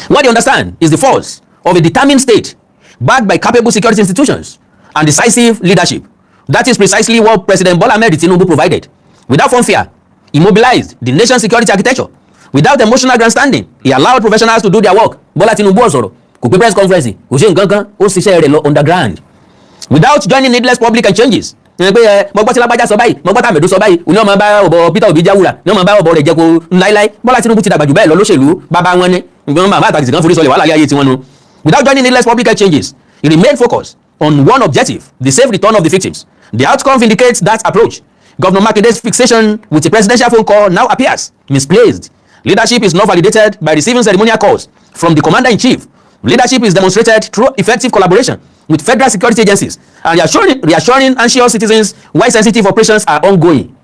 What they understand is the force of a determined state backed by capable security institutions and decisive leadership. That is precisely what President Bola Ahmed Tinubu provided. Without fanfare, he mobilized the nation's security architecture. Without emotional grandstanding, he allowed professionals to do their work. Bola Tinubu ọ̀sọ̀rọ̀ kò pé press conference kò ṣe nǹkan kan ó ṣiṣẹ́ rẹ̀ lọ underground. Without joining needless public exchanges. Mo gbọ́ tí lágbájá sọ báyìí mo gbọ́ tàmẹ̀dó sọ báyìí òní ọmọ bá ọ̀bọ Peter Obi jáwúra ní ọmọ bá ọ̀bọ rẹ̀ jẹ́ko láíláí. Bola Tinubu ti dàgbà jù bẹ́ẹ̀ lọ lóṣèlú bàbá wọn ni màmá àtàkìtì kan forí sọlẹ̀ wàhálà ayé tiwọn nu. Without joining needless public exchanges, he remained focused on one objective: the safe return of the victims. The outcome vindicates that approach. Governor Makinde's fixation with a presidential phone call now appears misplaced. Leadership is not validated by receiving ceremonial calls from the commander-in-chief. Leadership is demonstrated through effective collaboration with federal security agencies and reassuring anxious citizens why sensitive operations are ongoing.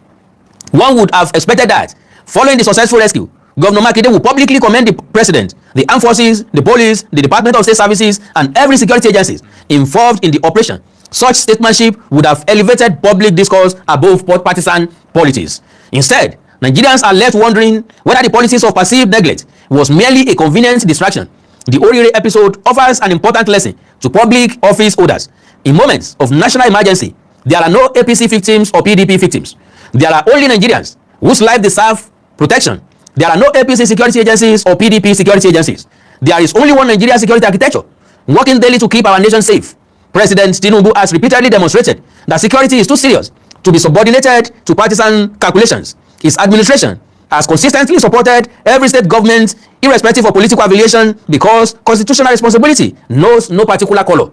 One would have expected that, following the successful rescue, Governor Makinde would publicly commend the president, the armed forces, the police, the Department of State Services, and every security agency involved in the operation. Such statesmanship would have elevated public discourse above partisan politics. Instead, Nigerians are left wondering whether the policies of perceived neglect was merely a convenient distraction. The Irewolede episode offers an important lesson to public office holders. In moments of national emergency, there are no APC victims or PDP victims. There are only Nigerians whose life deserve protection. There are no APC security agencies or PDP security agencies. There is only one Nigeria security architecture, working daily to keep our nation safe. President Tinubu has repeatedly demonstrated that security is too serious to be subordinated to partisan calculations. His administration has consistently supported every state government, irrespective of political affiliation, because constitutional responsibility knows no particular color.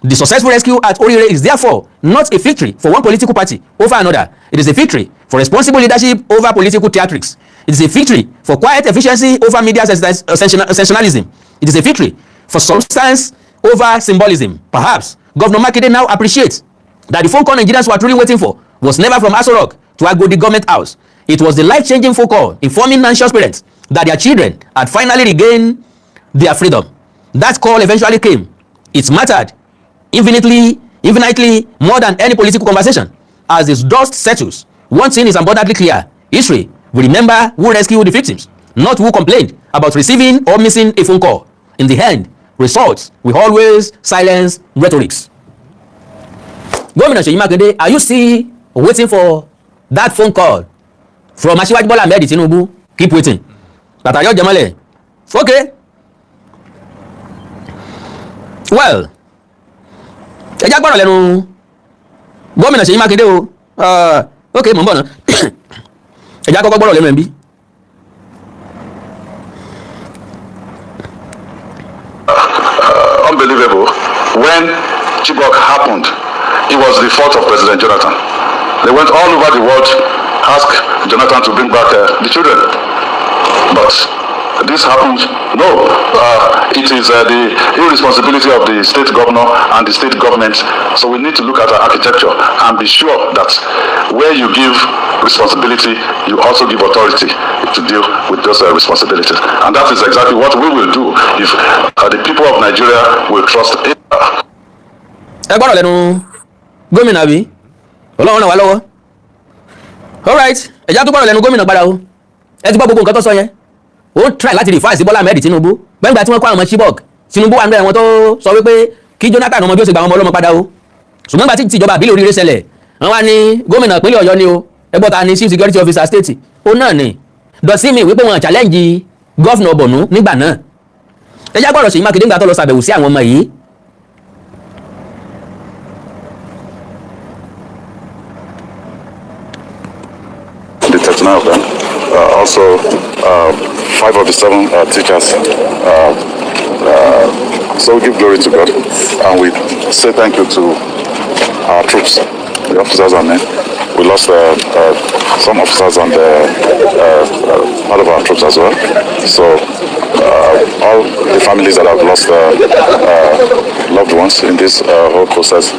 The successful rescue at Irewolede is therefore not a victory for one political party over another. It is a victory for responsible leadership over political theatrics. It is a victory for quiet efficiency over media sensationalism. It is a victory for substance over symbolism. Perhaps Governor Makinde now appreciates that the phone call Nigerians were truly waiting for was never from Aso Rock to Agodi government house. It was the life-changing phone call informing anxious parents that their children had finally regained their freedom. That call eventually came. It mattered infinitely more than any political conversation. As the dust settles, one thing is abundantly clear. History will remember who rescued the victims, not who complained about receiving or missing a phone call. In the end, results will always silence rhetorics. Gómìnà Seyi Makinde, are you still waiting for that phone call from Asiwaju Bola Ahmed Tinubu? Keep waiting. Tatayo Jamale. Okay. Well, ẹ já gbọ́rọ̀ lẹ́nu gómìnà Seyi Makinde o. Okay, mò ń bọ̀ ná. Ẹ já kọ́kọ́ gbọ́rọ̀ lẹ́nu ẹ̀ ń bí. Unbelievable. When Chibok happened, it was the fault of President Jonathan. They went all over the world, asked Jonathan to bring back the children. But this happened. No, it is the irresponsibility of the state governor and the state government. So we need to look at our architecture and be sure that where you give responsibility, you also give authority to deal with those responsibilities. And that is exactly what we will do if the people of Nigeria will trust it. Ẹ gbọ́dọ̀ lẹ́nu gómìnà bí Ọlọ́run náà wà lọ́wọ́. All right, ẹ̀já tó gbọ́dọ̀ lẹ́nu gómìnà padà o. Ẹ ti gbọ́ gbogbo nǹkan tó sọ yẹn. ó try láti refer sí Bọ́lá Ahmed Tinubu gbẹ́ngbà tí wọ́n kó àwọn ọmọ Chibok Tinubu wà níbẹ̀ wọn tó sọ wípé kí Jonathan ọmọ bí ó ṣe gba àwọn ọmọ ọlọ́mọ padà o ṣùgbọ́n gbà tí ìjọba àbílẹ̀ oríire ṣẹlẹ̀ wọ́n wá ní gómìnà ìpínlẹ̀ Ọ̀yọ́ ni o ẹgbọ́n ta ni chief security officer state ó náà ni dọ̀símì wípé wọn challenge gọ́fìnà Borno nígbà náà ẹ já gbọ́dọ̀ Ṣèyí Mákindé ńgbà tó lọ ṣàbẹ̀wò sí àwọn ọmọ yìí. The 39 of them, also 5 of the 7 teachers. So we give glory to God and we say thank you to our troops, the officers and men. We lost some officers and part of our troops as well. So all the families that have lost loved ones in this whole process,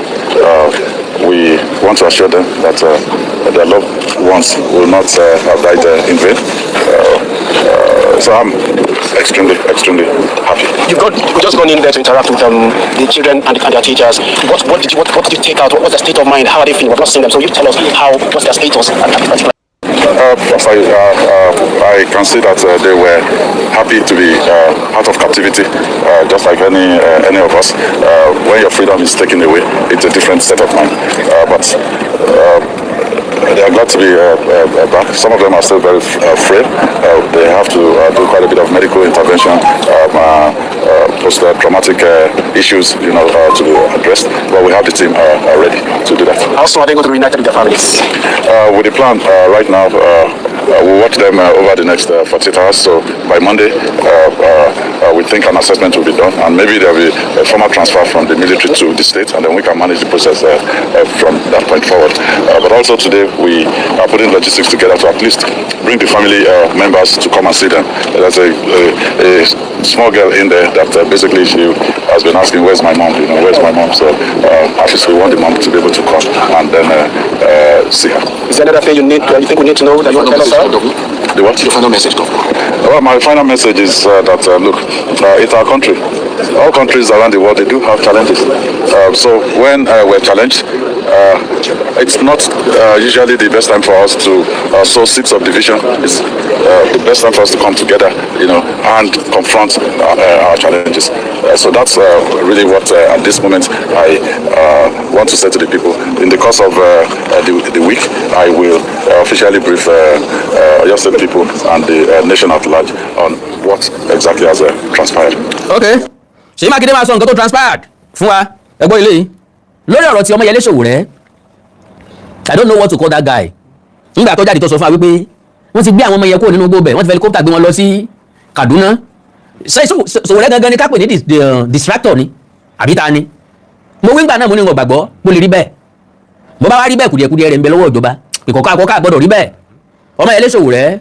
we want to assure them that their loved ones will not have died in vain. So I'm extremely happy. You've just gone in there to interact with the children and their teachers. What did you take out? What's the state of mind? How are they feeling? We've not seen them, so you tell us what's their status at this particular. I can see that they were happy to be out of captivity, just like any of us. When your freedom is taken away, it's a different set of mind. But they are glad to be back. Some of them are still very frail. They have to do quite a bit of medical intervention, post-traumatic issues, to be addressed. But we have the team ready to do that. How soon are they going to reunite with their families? With the plan right now, we'll watch them over the next 48 hours. So by Monday, we think an assessment will be done, and maybe there will be a formal transfer from the military to the state, and then we can manage the process from that point forward. But also today, we are putting logistics together to at least bring the family members to come and see them. There's a small girl in there that basically she has been asking, where's my mom? Where's my mom? So at least we want the mom to be able to come and then see her. Is there another thing you think we need to know that you want to tell us? The what? Your final message, Well, my final message is that look, it's our country. All countries around the world, they do have challenges. So when we're challenged, it's not usually the best time for us to sow seeds of division. It's the best time for us to come together, and confront our challenges. So that's really what at this moment I want to say to the people. In the course of the week, I will officially brief your state people and the nation at large on what exactly has transpired. Okay. Ṣèyí Mákindé máa sọ nǹkan tó transpired fún wa ẹgbọ́n ilé yìí lórí ọ̀rọ̀ tí Ọmọyẹlé Sowore. I don't know what to call that guy. Nígbà tó jáde tó sọ fún wa wípé wọ́n ti gbé àwọn ọmọ yẹn kúrò nínú igbó bẹ̀ wọ́n ti fi helicopter gbé wọn lọ sí Kaduna. Ṣé Sowore gangan ni ká pè ní distractor ni àbí ta ni? Mo wí ńgbà náà mo ní wọn gbàgbọ́ bó lè rí bẹ́ẹ̀. Bó bá wá rí bẹ́ẹ̀ kùdìẹ̀kùdìẹ̀ rẹ̀ ń bẹ lọ́wọ́ ìjọba. Ìkọ̀kọ̀ gbọ́dọ̀ rí bẹ́ẹ̀. Ọmọyẹlé Sowore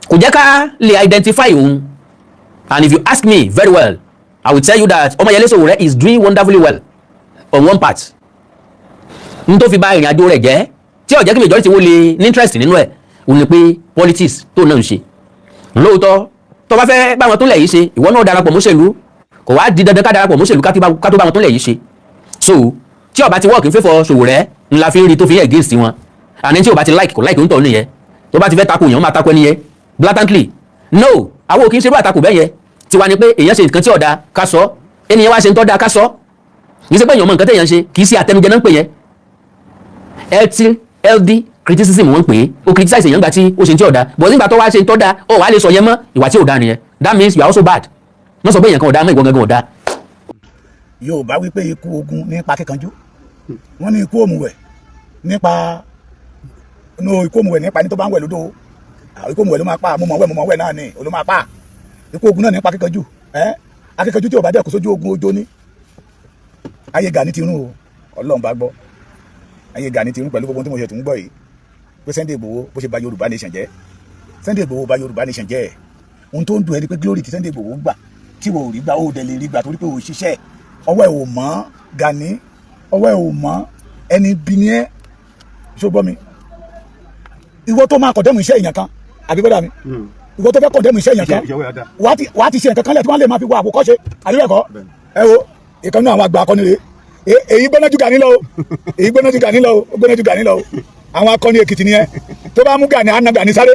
kò jẹ́ ká lè identify òun. And if you ask me very well, I will tell you that Ọmọyẹlé Sowore is doing wonderfully well on one part. N tó fi bá ìrìn àjò rẹ̀ jẹ́ tí ó jẹ́ kí majority wo lè ní interest nínú ẹ̀ òun ni pé politics tó náà ń ṣe. Lóòótọ́ tó bá fẹ́ bá wọn tó lẹ̀ yìí ṣe ìwọ náà darapọ̀ mọ́ṣèlú kò wá di dandan ká darapọ̀ mọ́ṣèlú ká tó bá wọn tó lẹ̀ yìí ṣe. So tí ó bá ti work in favour Sowore ńlá fi ń rí tó fi against wọn. Àní tí ó bá ti like kò like ń tọ̀ nìyẹn tó bá ti fẹ́ takò yẹn ó máa takò ẹni yẹn blatantly. No àwọn ò kì í ṣe irú àtakò bẹ́ẹ̀ yẹn tiwa ni pé èèyàn ṣe nǹkan tí ó dáa ká sọ ènìyàn wá ṣe ń tọ́ dáa ká sọ kì í ṣe pé èèyàn mọ nǹkan téèyàn ṣe kì í ṣe àtẹnujẹ náà ń pè yẹn healthy criticism wọ́n ń pè é ó criticize èèyàn gbà tí ó ṣe ń tí ó dáa but nígbà tó wá ṣe ń tọ́ dáa ó wàá lè sọ yẹn mọ́ ìwà tí ò dáa nìyẹn that means you are also bad wọ́n sọ pé èèyàn kan ò dáa mọ́ ìwọ gangan ò dáa. Yorùbá wípé ikú ogun nípa kíkanjú wọ́n ní ikú òmùwẹ̀ nípa ní tó bá ń wẹ̀ lódò ikú òmùwẹ̀ ló máa pa mo mọ̀ wẹ̀ náà ni ló máa pa ikú ogun náà nípa kíkanjú akíkanjú tí ò bá dẹ̀ kó sójú ogun ojó ní ayé Gani ti rún o Ọlọ́run bá gbọ́ ayé Gani ti rún pẹ̀lú gbogbo tí mo ṣe tún gbọ́ yìí pé Sunday Igboho bó ṣe bà Yorùbá nation jẹ́ Sunday Igboho bà Yorùbá nation jẹ́ ohun tó ń dùn ẹni pé glory ti Sunday Igboho gbà tí wò ó rí gbà ó dẹ̀ lè rí gbà torí pé ò ṣiṣẹ́ ọwọ́ ẹ̀ ò mọ́ Gani ọwọ́ ẹ̀ ò mọ́ ẹni bí ni ẹ́ ṣó gbọ́ mi ìwọ tó máa kọ̀dẹ́mù iṣẹ́ èèyàn kan àbí bọ́dà mi ìwọ tó fẹ́ kọ̀dẹ́mù iṣẹ́ èèyàn kan wàá ti ṣe nǹkan kan lẹ̀ tí wọ́n lè máa fi wọ àwòkọ́ṣe àdúrẹ́kọ́ ẹ wo ìkànnì àwọn àgbà akọni rèé èyí gbóná ju Gani lọ o èyí gbóná ju Gani lọ o ó gbóná ju Gani lọ o àwọn akọni Èkìtì nìyẹn tó bá mú Gani àná Gani sáré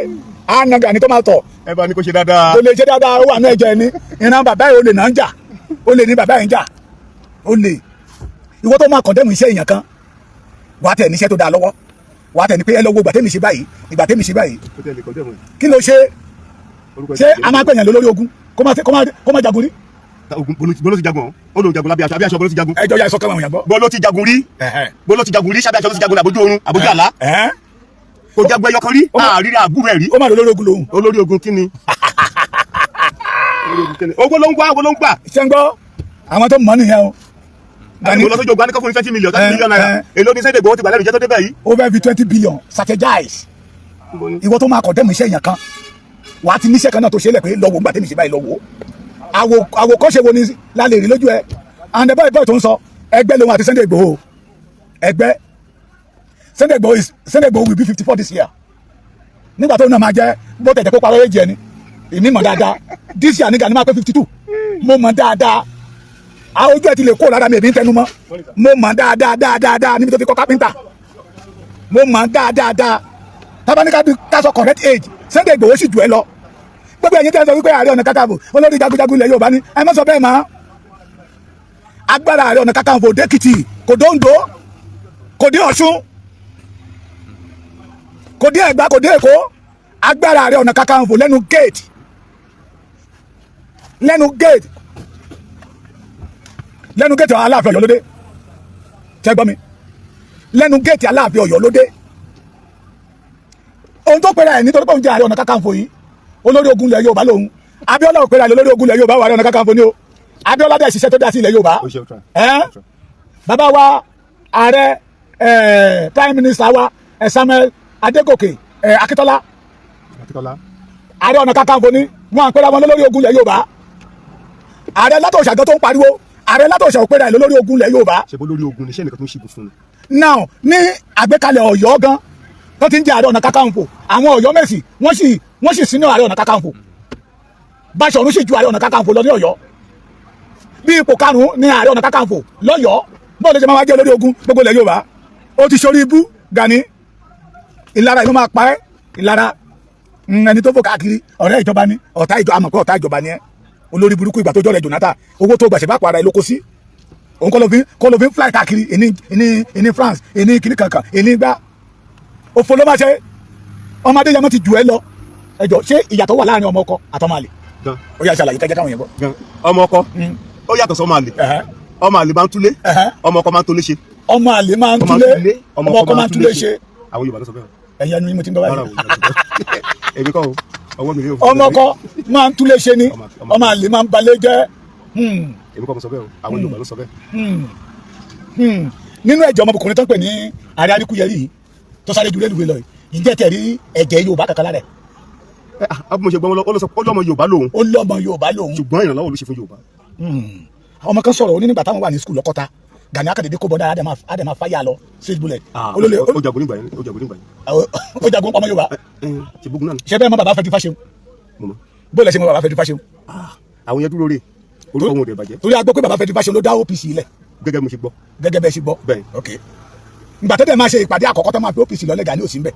á na Gani tó máa tọ̀. ẹ bá ní kó ṣe dáadáa. kò lè ṣe dáadáa ó wà ní ẹ̀jẹ̀ ni ìran bàbá yìí olè náà ń jà olè ní bàbá yìí ń jà olè ìwọ tó máa kọ̀ndẹ́mù iṣẹ́ èèyàn kan wàá tẹ̀ níṣẹ́ tó dáa lọ́wọ́ wàá tẹ̀ ní pé ẹ lọ́wọ́ ìgbà tẹ́mi ṣe báyìí ìgbà tẹ́mi ṣe báyìí kí ló ṣe ṣé a máa pẹ̀yàn lórí ogun kó má jagun rí. ogun bolo ti jagun ó lóun jagun lábẹ́ aṣọ bolo ti jagun. ẹjọ́ ya ìsọkẹ́ wọn yàn gbọ́. bolo ti jagun rí bolo ti jagun rí sábẹ́ aṣọ ló ti jagun àbójú oorun àbójú àlá. kò jagun ẹyọ kan rí àrírí àbúrò ẹ̀ rí. ó má lọ lórí ogun lòun. olórí ogun kí ni. owó ló ń gbà. ṣé ń gbọ́ àwọn tó mọ̀ nìyẹn o. Gani lọ sójú ogun anikọ́ fún 20 million 30 million naira èló ní Sunday Igboho ti gbà lẹ́nu iṣẹ́ tó débẹ̀ yìí. ó fẹ́ fi 20 billion strategize ìwọ tó máa kọ̀ndẹ́mù iṣẹ́ èèyàn kan wàá ti níṣẹ́ kan náà tó ṣe é lẹ̀ pé lọ́wọ́ ńgbà tẹ́mi ṣe báyìí lọ́wọ́ àwòkọ́ṣe wo ni lálẹ́ rí lójú ẹ and the boy tó ń sọ ẹgbẹ́ lòun àti Sunday Igboho ẹgbẹ́ Sunday Igboho will be 54 this year nígbà tó náà máa jẹ́ bó tẹ̀tẹ̀ kó parọ́ èjì ẹni èmi mọ̀ dáadáa this year ní Gani máa pé 52 mo mọ̀ dáadáa àwọn ojú ẹ ti lè kó lára mi èmi ń tẹnu mọ́ mo mọ̀ dáadáa níbi tó fi kọ́ kápẹ́ńtà mo mọ̀ dáadáa tábánikà ká sọ correct age Sunday Igboho sì jù ẹ lọ gbogbo ẹ̀yin tẹ́ sọ wípé Ààrẹ Ọ̀nà Kakanfò olórí jagunjagun ilẹ̀ Yorùbá ni ẹ má sọ bẹ́ẹ̀ mọ́ agbára Ààrẹ Ọ̀nà Kakanfò dẹ́kìtì kò dóńdó kò dé Ọ̀ṣun kò dé Ẹ̀gbá kò dé Èkó agbára Ààrẹ Ọ̀nà Kakanfò lẹ́nu gate Aláàfin Ọ̀yọ́ lóde tẹ́ gbọ́ mi lẹ́nu gate Aláàfin Ọ̀yọ́ lóde ohun tó pera ẹ̀ nítorí pé òun jẹ́ Ààrẹ Ọ̀nà Kakanfò yìí olórí ogun ilẹ̀ Yorùbá lòun Abíọ́lá òpèrè àlè olórí ogun ilẹ̀ Yorùbá wà Ààrẹ Ọ̀nà Kakanfò ni o Abíọ́lá dẹ̀ ṣiṣẹ́ tó dá sí ilẹ̀ Yorùbá bàbá wa ààrẹ prime minister wa Samuel Adégòkè Akíntọ́lá Ààrẹ Ọ̀nà Kakanfò ni wọn àpèrè àwọn olórí ogun ilẹ̀ Yorùbá ààrẹ Látòṣà gan tó ń pariwo ààrẹ Látòṣà òpèrè àlè olórí ogun ilẹ̀ Yorùbá. ṣe bó lórí ogun ni iṣẹ́ nìkan tó ń ṣìgùn fún un. now ní àgbékalẹ̀ Ọ̀yọ́ gan tó ti ń jẹ́ Ààrẹ Ọ̀nà Kakanfò àwọn Ọ̀yọ́ Mèsì wọ́n sì sínú Ààrẹ Ọ̀nà Kakanfò Báṣọ̀run sì ju Ààrẹ Ọ̀nà Kakanfò lọ ní Ọ̀yọ́ bí ipò karùn-ún ní Ààrẹ Ọ̀nà Kakanfò lọ́yọ́ bọ́ọ̀lù ṣe máa wá jẹ́ olórí ogun gbogbo ilẹ̀ Yorùbá ó ti ṣorí ibú Gani ìlara ìlú máa pa ẹ́ ìlara ẹni tó fò káàkiri ọ̀rẹ́ ìjọba ni ọ̀tá ìjọba àmọ̀ pé ọ̀tá ìjọba ni ẹ́ olórí burúkú ìgbà tó jọ̀rẹ̀ Jonathan owó tó gbàṣẹ́ bá pa ara ẹ̀ ló kó sí òun kọ́ ló fi ń fly káàkiri ìní France ìní kìnnì kankan ìní gbá òfò ló máa ṣe ọmọdé yẹn mọ́ ti jù ẹ́ lọ ẹjọ́ ṣé ìyàtọ̀ wà láàrin ọmọ ọkọ àtọmọ àlè ó yà ṣàlàyé kẹjẹ káwọn yẹn bọ. ọmọ ọkọ ó yàtọ̀ sọ ọmọ àlè ọmọ àlè máa ń túlé ọmọ ọkọ máa ń tólé ṣe. ọmọ àlè máa ń túlé ọmọ ọkọ máa ń túlé ṣe. àwọn Yorùbá ló sọ bẹ́ẹ̀. ẹ̀yin ẹnu ni mo ti ń gbọ́ báyìí. èmi kọ́ o ọwọ́ mi rí o. ọmọ ọkọ máa ń túlé ṣe ni ọmọ àlè máa ń balẹ̀ jẹ́. èmi kọ́ mo sọ bẹ́ẹ̀ o àwọn Yorùbá ló sọ bẹ́ẹ̀. nínú ẹ̀jẹ̀ ọmọkùnrin tó ń pè ní Ààrẹ Adékúyẹrí yìí tó sáré ju rélùwé lọ yìí ǹjẹ́ tẹ̀ rí ẹ̀jẹ̀ Yorùbá kankan lára ẹ̀. mo ṣe gbọ́n ó lọ́mọ Yorùbá lòun. ó lọ́mọ Yorùbá lòun. ṣùgbọ́n ìrànlọ́wọ́ ló ṣe fún Yorùbá. ọmọ kan sọ̀rọ̀ ó ní nígbà táwọn wà ní skul lọ́kọ́ta Gani akadede kó bọ́dá adama fáyà lọ straight bullet. ó jagun nígbà yẹn. ó jagun ọmọ Yorùbá. ṣe gbógun náà. ṣe bẹ́ẹ̀ mọ bàbá Fẹ́jú Fáṣeun. bó lẹ ṣe mọ bàbá Fẹ́jú Fáṣeun. àwọn yẹn dúró rè orúkọ wọn ò dẹ̀ bàjẹ́. torí a gbọ́ pé bàbá Fẹ́jú Fáṣeun ló dá OPC ilẹ̀. gẹ́gẹ́ mo ṣe gbọ́. gẹ́gẹ́ bẹ́ẹ̀ ṣe gbọ́. bẹ́ẹ̀ ok ìgbà tó dẹ̀ máa ṣe ìpàdé àkọ́kọ́ tó máa fi OPC lọ́lẹ̀ Gani ò sí ń bẹ̀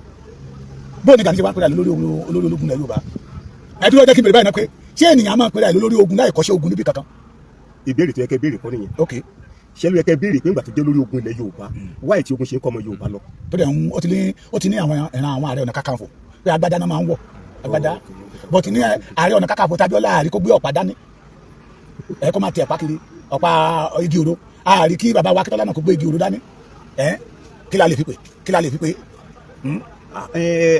bó ni Gani ṣe wá ń pèrè àlè olórí ológun ilẹ̀ Yorùbá ẹ dúró jẹ́ kí n bèrè báyìí náà pé ṣé ènìyàn máa ń pèrè àlè olórí ogun láì kọ́ṣẹ́ ogun níbi kankan. ìbéèrè tó yẹ kẹ́ béèrè kọ́ nìyẹn. ok ṣé ló yẹ kẹ́ béèrè pé ńgbà tó dé lórí ogun ilẹ̀ Yorùbá wáyé tí ogun ṣe ń kọ́ ọmọ Yorùbá lọ. tó dẹ̀ ó ti ní àwọn ìran àwọn Ààrẹ Ọ̀nà Kakanfò pé agbádá náà máa ń wọ̀ agbádá bọ́tí ní Ààrẹ Ọ̀nà Kakanfò Tábíọ́lá àrí kó gbé ọ̀pá dání ẹ kó máa tẹ ẹ̀pá kiri ọ̀pá igi òro àrí kí bàbá wa Akíntọ́lá náà kó gbé igi òro dání kí la lè fi pé.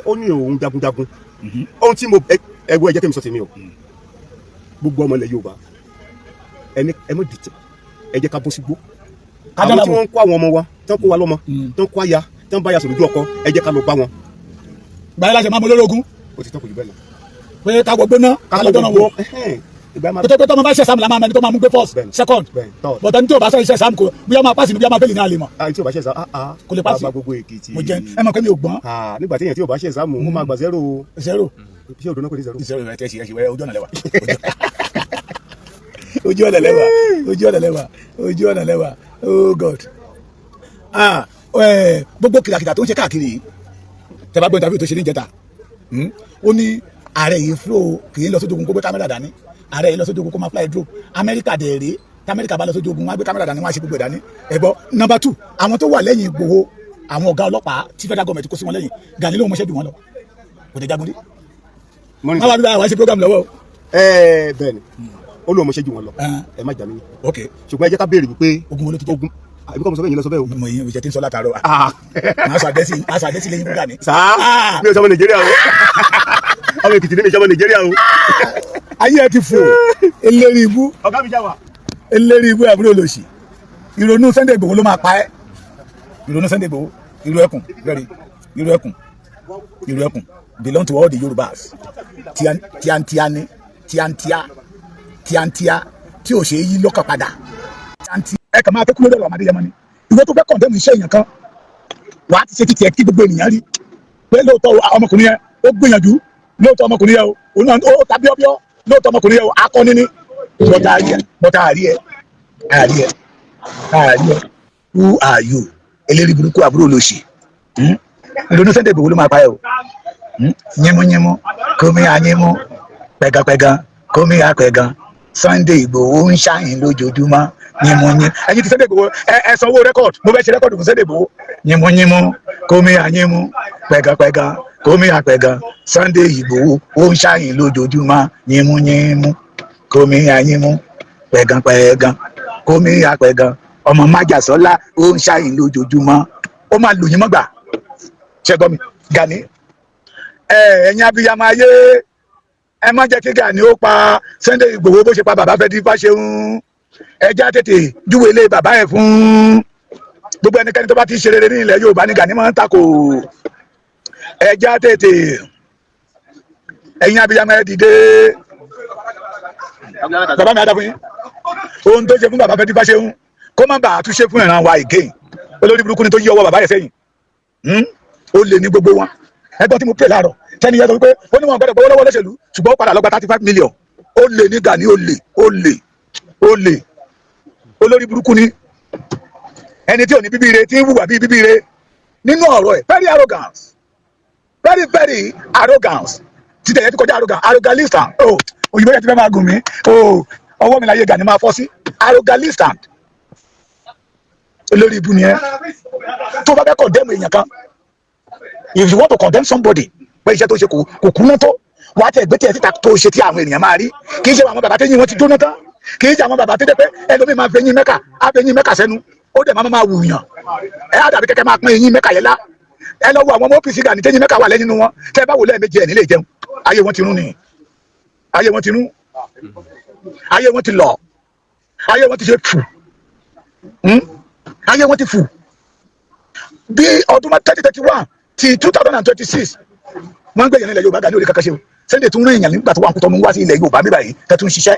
ó ní òun jagunjagun ohun tí mo ẹgbẹ́ ẹ̀jẹ̀ kí mi sọ tèmi o gbogbo ọmọ ilẹ̀ Yorùbá ẹ mọ̀ dìtẹ̀ ẹ jẹ́ ká bọ́ sígbó àwọn tí wọ́n ń kó àwọn ọmọ wa tí wọ́n kó wa lọ́mọ tí wọ́n kó aya tí wọ́n bá ya sọ̀rọ̀ ojú ọkọ ẹ jẹ́ ká lọ bá wọn. báyìí láti máa mọ lórí ogun. o ti tọ́ kò jù bẹ́ẹ̀ lọ. pé ká gbọ́ ná ká lọ dọ́nà wò. pété pété ọmọ bá ṣe exam la máa mẹni tó máa mú gbé first second bọ̀dọ̀ ní tí o bá ṣe exam kò bí ọmọ apáṣẹ ni bí ọmọ fẹ́lẹ̀ ní alẹ́ mọ̀. tí o bá ṣe exam kò lè pàṣẹ mo jẹ ẹ mọ̀ pé mi ò gbọ́n. nígbà tí yẹn tí o bá ṣe exam mo máa gba zero. ṣé o dùn náà kò ní zero. zero ẹ tẹ ṣe ẹ ojú ọ̀nà lẹ́wà ojú ọ̀nà lẹ́wà oh God gbogbo kìlàkìlà tó ń ṣe káàkiri tẹ bá gbọ́ interview tó ṣe ní ìjẹta ó ní ààrẹ yìí flow kì í lọ sójú ogun kó gbé kámẹ́rà dání ààrẹ yìí lọ sójú ogun kó máa fly drone Amẹ́ríkà dẹ̀ rèé tí Amẹ́ríkà bá lọ sójú ogun wọn á gbé kámẹ́rà dání wọn á ṣe gbogbo ẹ̀ dání ẹ̀gbọ́ number 2 àwọn tó wà lẹ́yìn Ìgbòho àwọn ọ̀gá ọlọ́pàá tí federal government kó sí wọn lẹ́yìn Gani ló mọṣẹ́ jù wọn lọ kò tẹ̀ jagun rí. wọ́n wá bí wàá ṣe program lọ́wọ́. bẹ́ẹ̀ ni ó lóun mọṣẹ́ jù wọn lọ ẹ má jà mí. ok ṣùgbọ́n ẹ jẹ́ ká béèrè wípé ogun wo ló ti jẹ́ ogun àbí kọ́ mo sọ bẹ́ẹ̀ yín lọ sọ bẹ́ẹ̀ o. mo yín ìṣẹ́ tí ń sọ látàárọ̀ máa sọ àdẹ́sí lẹ́yìn fún Gani. sáà mi ò sọmọ Nàìjíríà o ọmọ Èkìtì ní mi sọmọ Nàìjíríà o. ayé ẹ ti fò eléri ibú ọ̀gá mi já wa. eléri ibú àbúrò lòsì ìrònú Sunday Igboho ló máa pa ẹ́ ìrònú Sunday Igboho irú ẹkùn very irú ẹkùn belong to all the Yorubas tíantíá ni tíantíá tí ò ṣe é yí lọ́kàn padà ẹ kàn máa fẹ́ kúló lọ́rọ̀ Adéyẹmọ ni ìwé tó fẹ́ kọ̀ndẹ́mù iṣẹ́ èèyàn kan wàá ti ṣe títí ẹ kí gbogbo ènìyàn rí pé lóòótọ́ ọmọkùnrin yẹn ó gbìyànjú lóòótọ́ ọmọkùnrin yẹn ó ta bíọ́bíọ́ lóòótọ́ ọmọkùnrin yẹn akọni ní bọ́tà àrí ẹ who are you eléri burúkú àbúrò lòsì ìrònú Sunday Igboho ló máa pa ẹ o yẹmúyẹmú kómíyàyẹmú pẹ̀gàpẹ̀gàn kómíyàpẹ̀gàn Sunday Igboho ń ṣàyìn lójoojúmọ́ yẹmúyẹmú ẹ̀yin ti Sunday Igboho ẹ sanwó rẹ́kọ̀dù mo fẹ́ ṣe rẹ́kọ̀dù fún Sunday Igboho yẹmúyẹmú kómíyàyẹmú pẹ̀gàpẹ̀gàn kómíyàpẹ̀gàn Sunday Igboho ó ń ṣàyìn lójoojúmọ́ yẹmúyẹmú kómíyàyẹmú pẹ̀gàpẹ̀gàn kómíyàpẹ̀gàn ọmọ májàsọ́lá ó ń ṣàyìn lójoojúmọ́ ó máa lù yín mọ́gbà ṣẹ́gbọ́n mi Gani ẹ̀yin abiyamọ ayé ẹ má jẹ́ kí Gani ó pa Sunday Igboho bó ṣe pa bàbá fẹ́ di Fáṣẹ̀hún ẹja tètè júwe ilé bàbá ẹ̀ fún gbogbo ẹnikẹ́ni tó bá ti ṣe rere ní ilẹ̀ Yorùbá ní Gani máa ń takò ẹja tètè ẹ̀yin abiyamọ ẹ dìde bàbá mi á dá fún yín ohun tó ṣe fún bàbá fẹ́ di Fáṣẹ̀hún kó má bàa tún ṣe fún ìran wa again olórí burúkú ni tó yí ọwọ́ bàbá yẹn sẹ́yìn ó lè ní gbogbo wọn ẹgbọ́n tí mo pè láàárọ̀ tẹ́ni yẹn sọ pé ó ní wọn gbọ́dọ̀ gbowó lọ́wọ́ olóṣèlú ṣùgbọ́n ó padà lọ gba 35 million ó lè ní Gani ó lè olórí burúkú ni ẹni tí ò ní bíbí ire tí ń hùwà bíi bíbí ire nínú ọ̀rọ̀ ẹ̀ very arrogance títẹ̀ yẹn ti kọjá arrogalistan òyìnbó yẹn ti fẹ́ máa gùn mí ọwọ́ mi láyé Gani máa fọ́ sí arrogalistan olórí ibu ni ẹ tó bá fẹ́ condemn èèyàn kan if you want to condemn somebody pé iṣẹ́ tó ṣe kò kúnná tó wàá tẹ ẹgbẹ́ tí ẹ síta tó ṣe tí àwọn ènìyàn máa rí kì í ṣe àwọn bàbá tẹ́yìn wọn ti jóná tán kì í ṣe àwọn bàbá tẹ́jẹ́ pé ẹlòmíì máa fi eyín mẹ́kà sẹ́nu ó dẹ̀ máa wù yàn ẹ á dàbí kẹ́kẹ́ máa pín eyín mẹ́kà yẹn lá ẹ lọ wo àwọn ọmọ OPC Gani tẹ́yìn mẹ́kà wà lẹ́yìn wọn tẹ́ ẹ bá wò lẹ́ẹ̀mejì ẹ̀ nílé ìjẹun ayé wọn ti rún ni ayé wọn ti rún ayé wọn ti lọ ayé wọn ti ṣe fù ayé wọn ti fù bí ọdún 3031 ti 2026 wọ́n ń gbé yẹn nílẹ̀ Yorùbá Gani orí kankan ṣe o Sunday tún rìn èèyàn nígbà tó wà kó tọ́nu wá sí ilẹ̀ Yorùbá mi báyìí tẹ́tún ṣiṣẹ́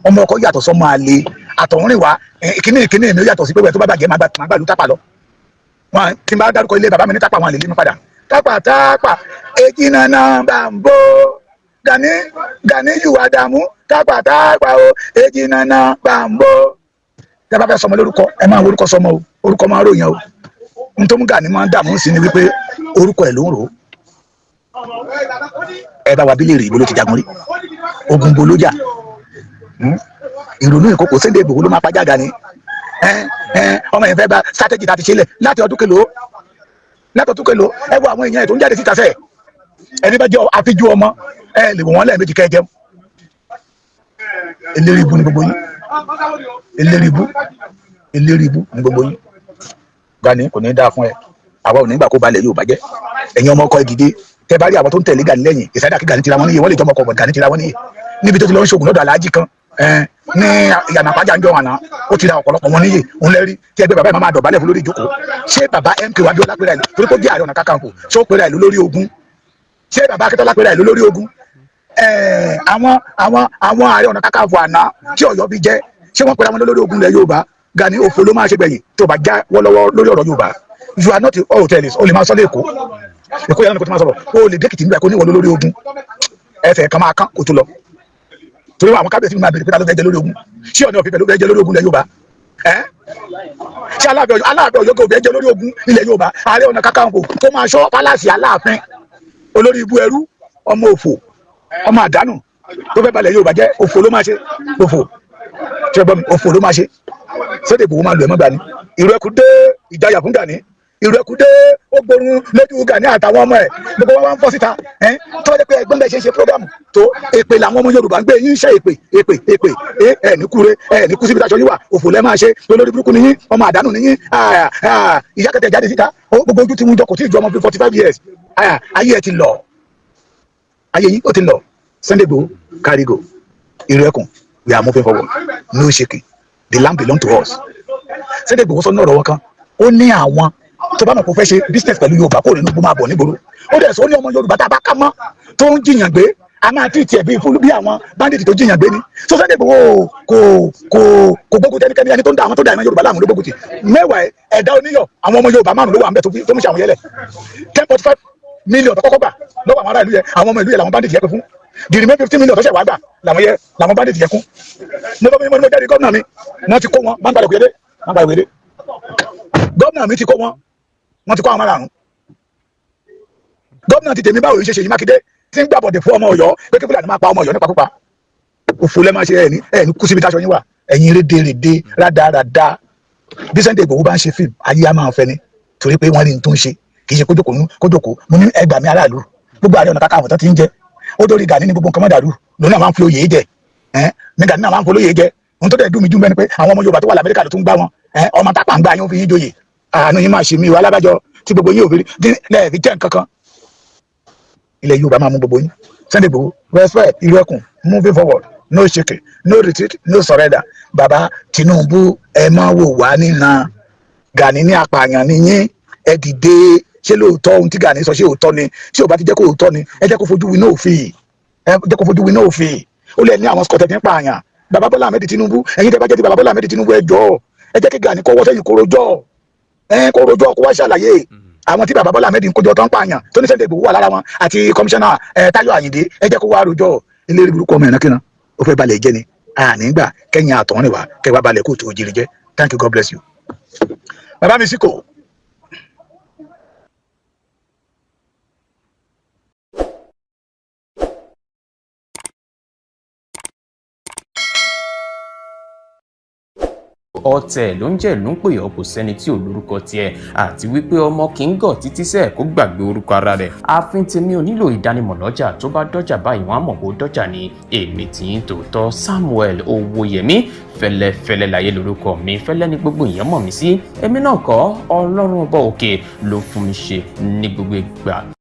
ọmọ ọkọ yàtọ̀ sọmọ àlè àtọ̀húnrìn wa ìkíní mi ó yàtọ̀ sí pé wẹ́ẹ́ tó bá bàjẹ́ máa gbàlú tápà lọ wọn tí n bá dárúkọ ilé bàbá mi ní tápà wọn àlè lé mi padà tápà èjì nànà bàǹbó Gani yùwà dààmú tápà o èjì nànà bàǹbó tẹ́ bá fẹ́ sọmọ lórúkọ ẹ máa orúkọ sọmọ o orúkọ máa ròyìn o n tó mú Gani máa ń dààmú sí ni wípé orúkọ ẹ̀ ló ń rò ó ẹ bá wa bí léèrè ìbò ló ti jagun rí ogun bo ló jà ìrònú ìkókò Sunday Igboho ló máa pàjá Gani ọmọ yẹn fẹ́ bá strategy láti ṣe lẹ̀ láti ọdún kelo ẹ wo àwọn èèyàn ẹ̀ tó ń jáde síta sẹ́ẹ̀ ẹni bá jẹ́ àfijú ọmọ ẹ lè wò wọ́n lẹ́ẹ̀mejì kẹ́ ẹ jẹun eléri ibu ni gbogbo yín eléri ibu ni gbogbo yín Gani kò ní í dáa fún ẹ àwa ò ní gbà kó balẹ̀ yóò bàjẹ́ ẹ̀yin ọmọ ọkọ ẹ dìde tẹ bá rí àwọn tó ń tẹ̀lé Gani lẹ́yìn ìsáyà kí Gani tira wọn níye wọ́n lè jọmọ ọkọ̀ Gani tira wọn níye níbi tó ti lọ ń ṣoògùn lọ́dọ̀ aláàjì kan ní ìyànà àpájà ń jọ àná ó ti ra ọ̀pọ̀lọpọ̀ wọn níye òun lẹ́rí tí ẹgbẹ́ bàbá ẹ̀ máa dọ̀bálẹ̀ fún lórí ìjókòó ṣé bàbá MK Abiola pèrè àìlú torí kó jẹ́ Ààrẹ Ọ̀nà Kakanfò ṣé ó pèrè àìlú lórí ogun ṣé bàbá Akíntọ́lá pèrè àìlú lórí ogun àwọn Ààrẹ Ọ̀nà Kakanfò àná tí Ọ̀yọ́ bí jẹ́ ṣé wọ́n pèrè àwọn lórí ogun lẹ̀ Yorùbá Gani òfò ló máa ṣe gbẹ̀yìn tó bá já wọ́lọ́wọ́ lórí ọ̀rọ̀ Yorùbá you are not a hotelist o lè máa sọ lẹ́kọ̀ọ́ èkó yàrá ni kò tó máa sọ̀rọ̀ o lè dẹ́kìtì nígbà kó ní ìwọ lórí ogun ẹsẹ̀ kan máa kán kó tó lọ torí àwọn kábíyèsí mi máa bèrè pé ta ló fẹ́ jẹ lórí ogun ṣé Ọọ̀ni of Ifẹ̀ ló fẹ́ jẹ lórí ogun ilẹ̀ Yorùbá ṣé Aláàfin Ọ̀yọ́ kò fẹ́ jẹ lórí ogun ilẹ̀ Yorùbá Ààrẹ Ọ̀nà Kakanfò kó máa ṣọ́ pálásì Aláàfin olórí ibu ẹrú ọmọ òfò ọmọ àdánù tó fẹ́ balẹ̀ Yorùbá jẹ́ òfò ló máa ṣe òfò tí ẹ gbọ́ mi òfò ló máa ṣe Sunday Igboho máa lu ẹ̀mọ́ Gani ìrù ẹkù dé ìjayà fún Gani ìrù ẹkù dé ó gbórun lójú Gani àtàwọn ọmọ ẹ̀ gbogbo wọn wá ń fọ́ síta tó jẹ́ pé ẹgbọ́n bẹ́ẹ̀ ṣe ń ṣe program tó èpè làwọn ọmọ Yorùbá ń gbé yín ṣe èpè ẹ̀ ní kúre ẹ̀ ní kú síbi táṣọ yín wà òfò lẹ́ máa ṣe lórí burúkú nìyín ọmọ àdánù nìyín ìyá kẹtẹ jáde síta gbogbo ojú tí wọn jọ kò tí ì ju ọmọ bíi 45 years ayé ẹ ti lọ ayé yín ó ti lọ Sunday Igboho carry go ìrù ẹkùn we are moving forward no shaking the land belong to us Sunday Igboho sọ ní ọ̀rọ̀ wọn kan ó ní àwọn tó bá mọ̀ kó fẹ́ ṣe business pẹ̀lú Yorùbá kó nínú gbó máa bọ̀ nígboro ó dẹ̀ sọ ó ní ọmọ Yorùbá tá a bá ká mọ́ tó ń jiyàn gbé a máa tí tiẹ̀ bí fún bí àwọn bandit tó jiyàn gbé ni so Sunday Igboho kò gbógun tẹnikẹ́ni ẹni tó ń da àwọn tó da ìmọ̀ Yorùbá láàmú ló gbógun tì mẹ́wàá ẹ̀dá oníyọ̀ àwọn ọmọ Yorùbá márùn ló wà ń bẹ̀ tó mú ṣe àwọn yẹlẹ̀ 10.5 million tó kọ́kọ́ gbà lọ́wọ́ àwọn ará ìlú yẹ àwọn ọmọ ìlú yẹ làwọn bandit yẹ pé fún the remaining 15 million tó ṣẹ̀ wá gbà làwọn bandit yẹ kún mo jẹ́rìí gómìnà mi wọ́n ti kó wọn má gbàdọ̀ gbédé gómìnà mi ti kó wọn ti kó àwọn márùn gómìnà ti tèmi báwo yìí ṣe Ṣèyí Mákindé tí ń gbàbọ̀dẹ̀ fún ọmọ Ọ̀yọ́ pé kí Fúlàní máa pa ọmọ Ọ̀yọ́ nípa púpa òfò lẹ́ máa ṣe ẹ̀ní kú síbi táṣọ yín wà ẹ̀yin rédèrèdè rádaràda bí Sunday Igboho bá ń ṣe fíìmù ayé á máa fẹ́ ni torí pé wọ́n rí n tó ń ṣe kì í ṣe kójókòó mo ní ẹgbàá mi aráàlú gbogbo Ààrẹ Ọ̀nà Kakanfò tó ti ń jẹ ó dórí Gani ní gbogbo nǹkan mọ́dàrú lónà máa ń fi oyè jẹ ní Gani náà máa ń fi olóyè jẹ ohun tó dẹ̀ dùn mí jù mẹ́ni pé àwọn ọmọ Yorùbá tó wà l'Amẹ́ríkà ló tún gbá wọn ọmọ tápà ń gbá yín ó fi yín joyè àánú yín máa ṣe mí o alábàjọ tí gbogbo yín ò fi lẹ́ẹ̀fi jẹ́ nǹkan kan ilẹ̀ Yorùbá máa mú gbogbo yín Sunday Igboho respect ìlú ẹkùn moving forward no shaking no retreat no surrender baba Tinubu ẹ máa wò wá nínà Gani ní apààyàn ni yín ẹ dìde ṣé lóòótọ́ ohun tí Gani sọ ṣé òótọ́ ni tí ò bá ti jẹ́ kó òótọ́ ni ẹ jẹ́ kó fojú winá òfin ó lè ní àwọn scott ẹ̀kín pààyàn baba Bọ́lá Ahmed Tinubu ẹ̀yin tẹ́ bá jẹ́ ti baba Bọ́lá Ahmed Tinubu ẹ jọ̀ọ́ ẹ jẹ́ kí Gani kọ́wọ́ sẹ́yìn kó rojọ́ kó wá ṣàlàyé àwọn tí baba Bọ́lá Ahmed ń kójọ tán pààyàn tó ní Sunday Igboho wà lára wọn àti kọmíṣánná Táyọ̀ Àyìndé ẹ jẹ́ kó wá rojọ́ eléré burúkú ọmọ ẹ̀nàkínà ó fẹ́ balẹ̀ jẹ́ ni ànígbà kẹ́yìn àtọ̀rìn wá kẹwàá balẹ̀ kó tó jírí jẹ́ thank you God bless you baba mi síkò. ọ̀tẹ̀ ló ń jẹ́ ló ń pè ọ́ kò sẹ́ni tí ò lórúkọ tiẹ̀ àti wípé ọmọ kì í gọ̀ títí sẹ́ẹ̀ kó gbàgbé orúkọ ara rẹ̀ ààfin tèmi ò nílò ìdánimọ̀ lọ́jà tó bá dọ́jà báyìí wọ́n á mọ̀ bó dọ́jà ni èmi tí ń tòótọ́ Samuel Owóyẹmí fẹ́lẹ́fẹ́lẹ́ láyé lórúkọ mi fẹ́lẹ́ ní gbogbo èèyàn mọ̀ mí sí èmi náà kọ́ Ọlọ́run ọba òkè ló fún mi ṣe ní gbogbo ìgbà.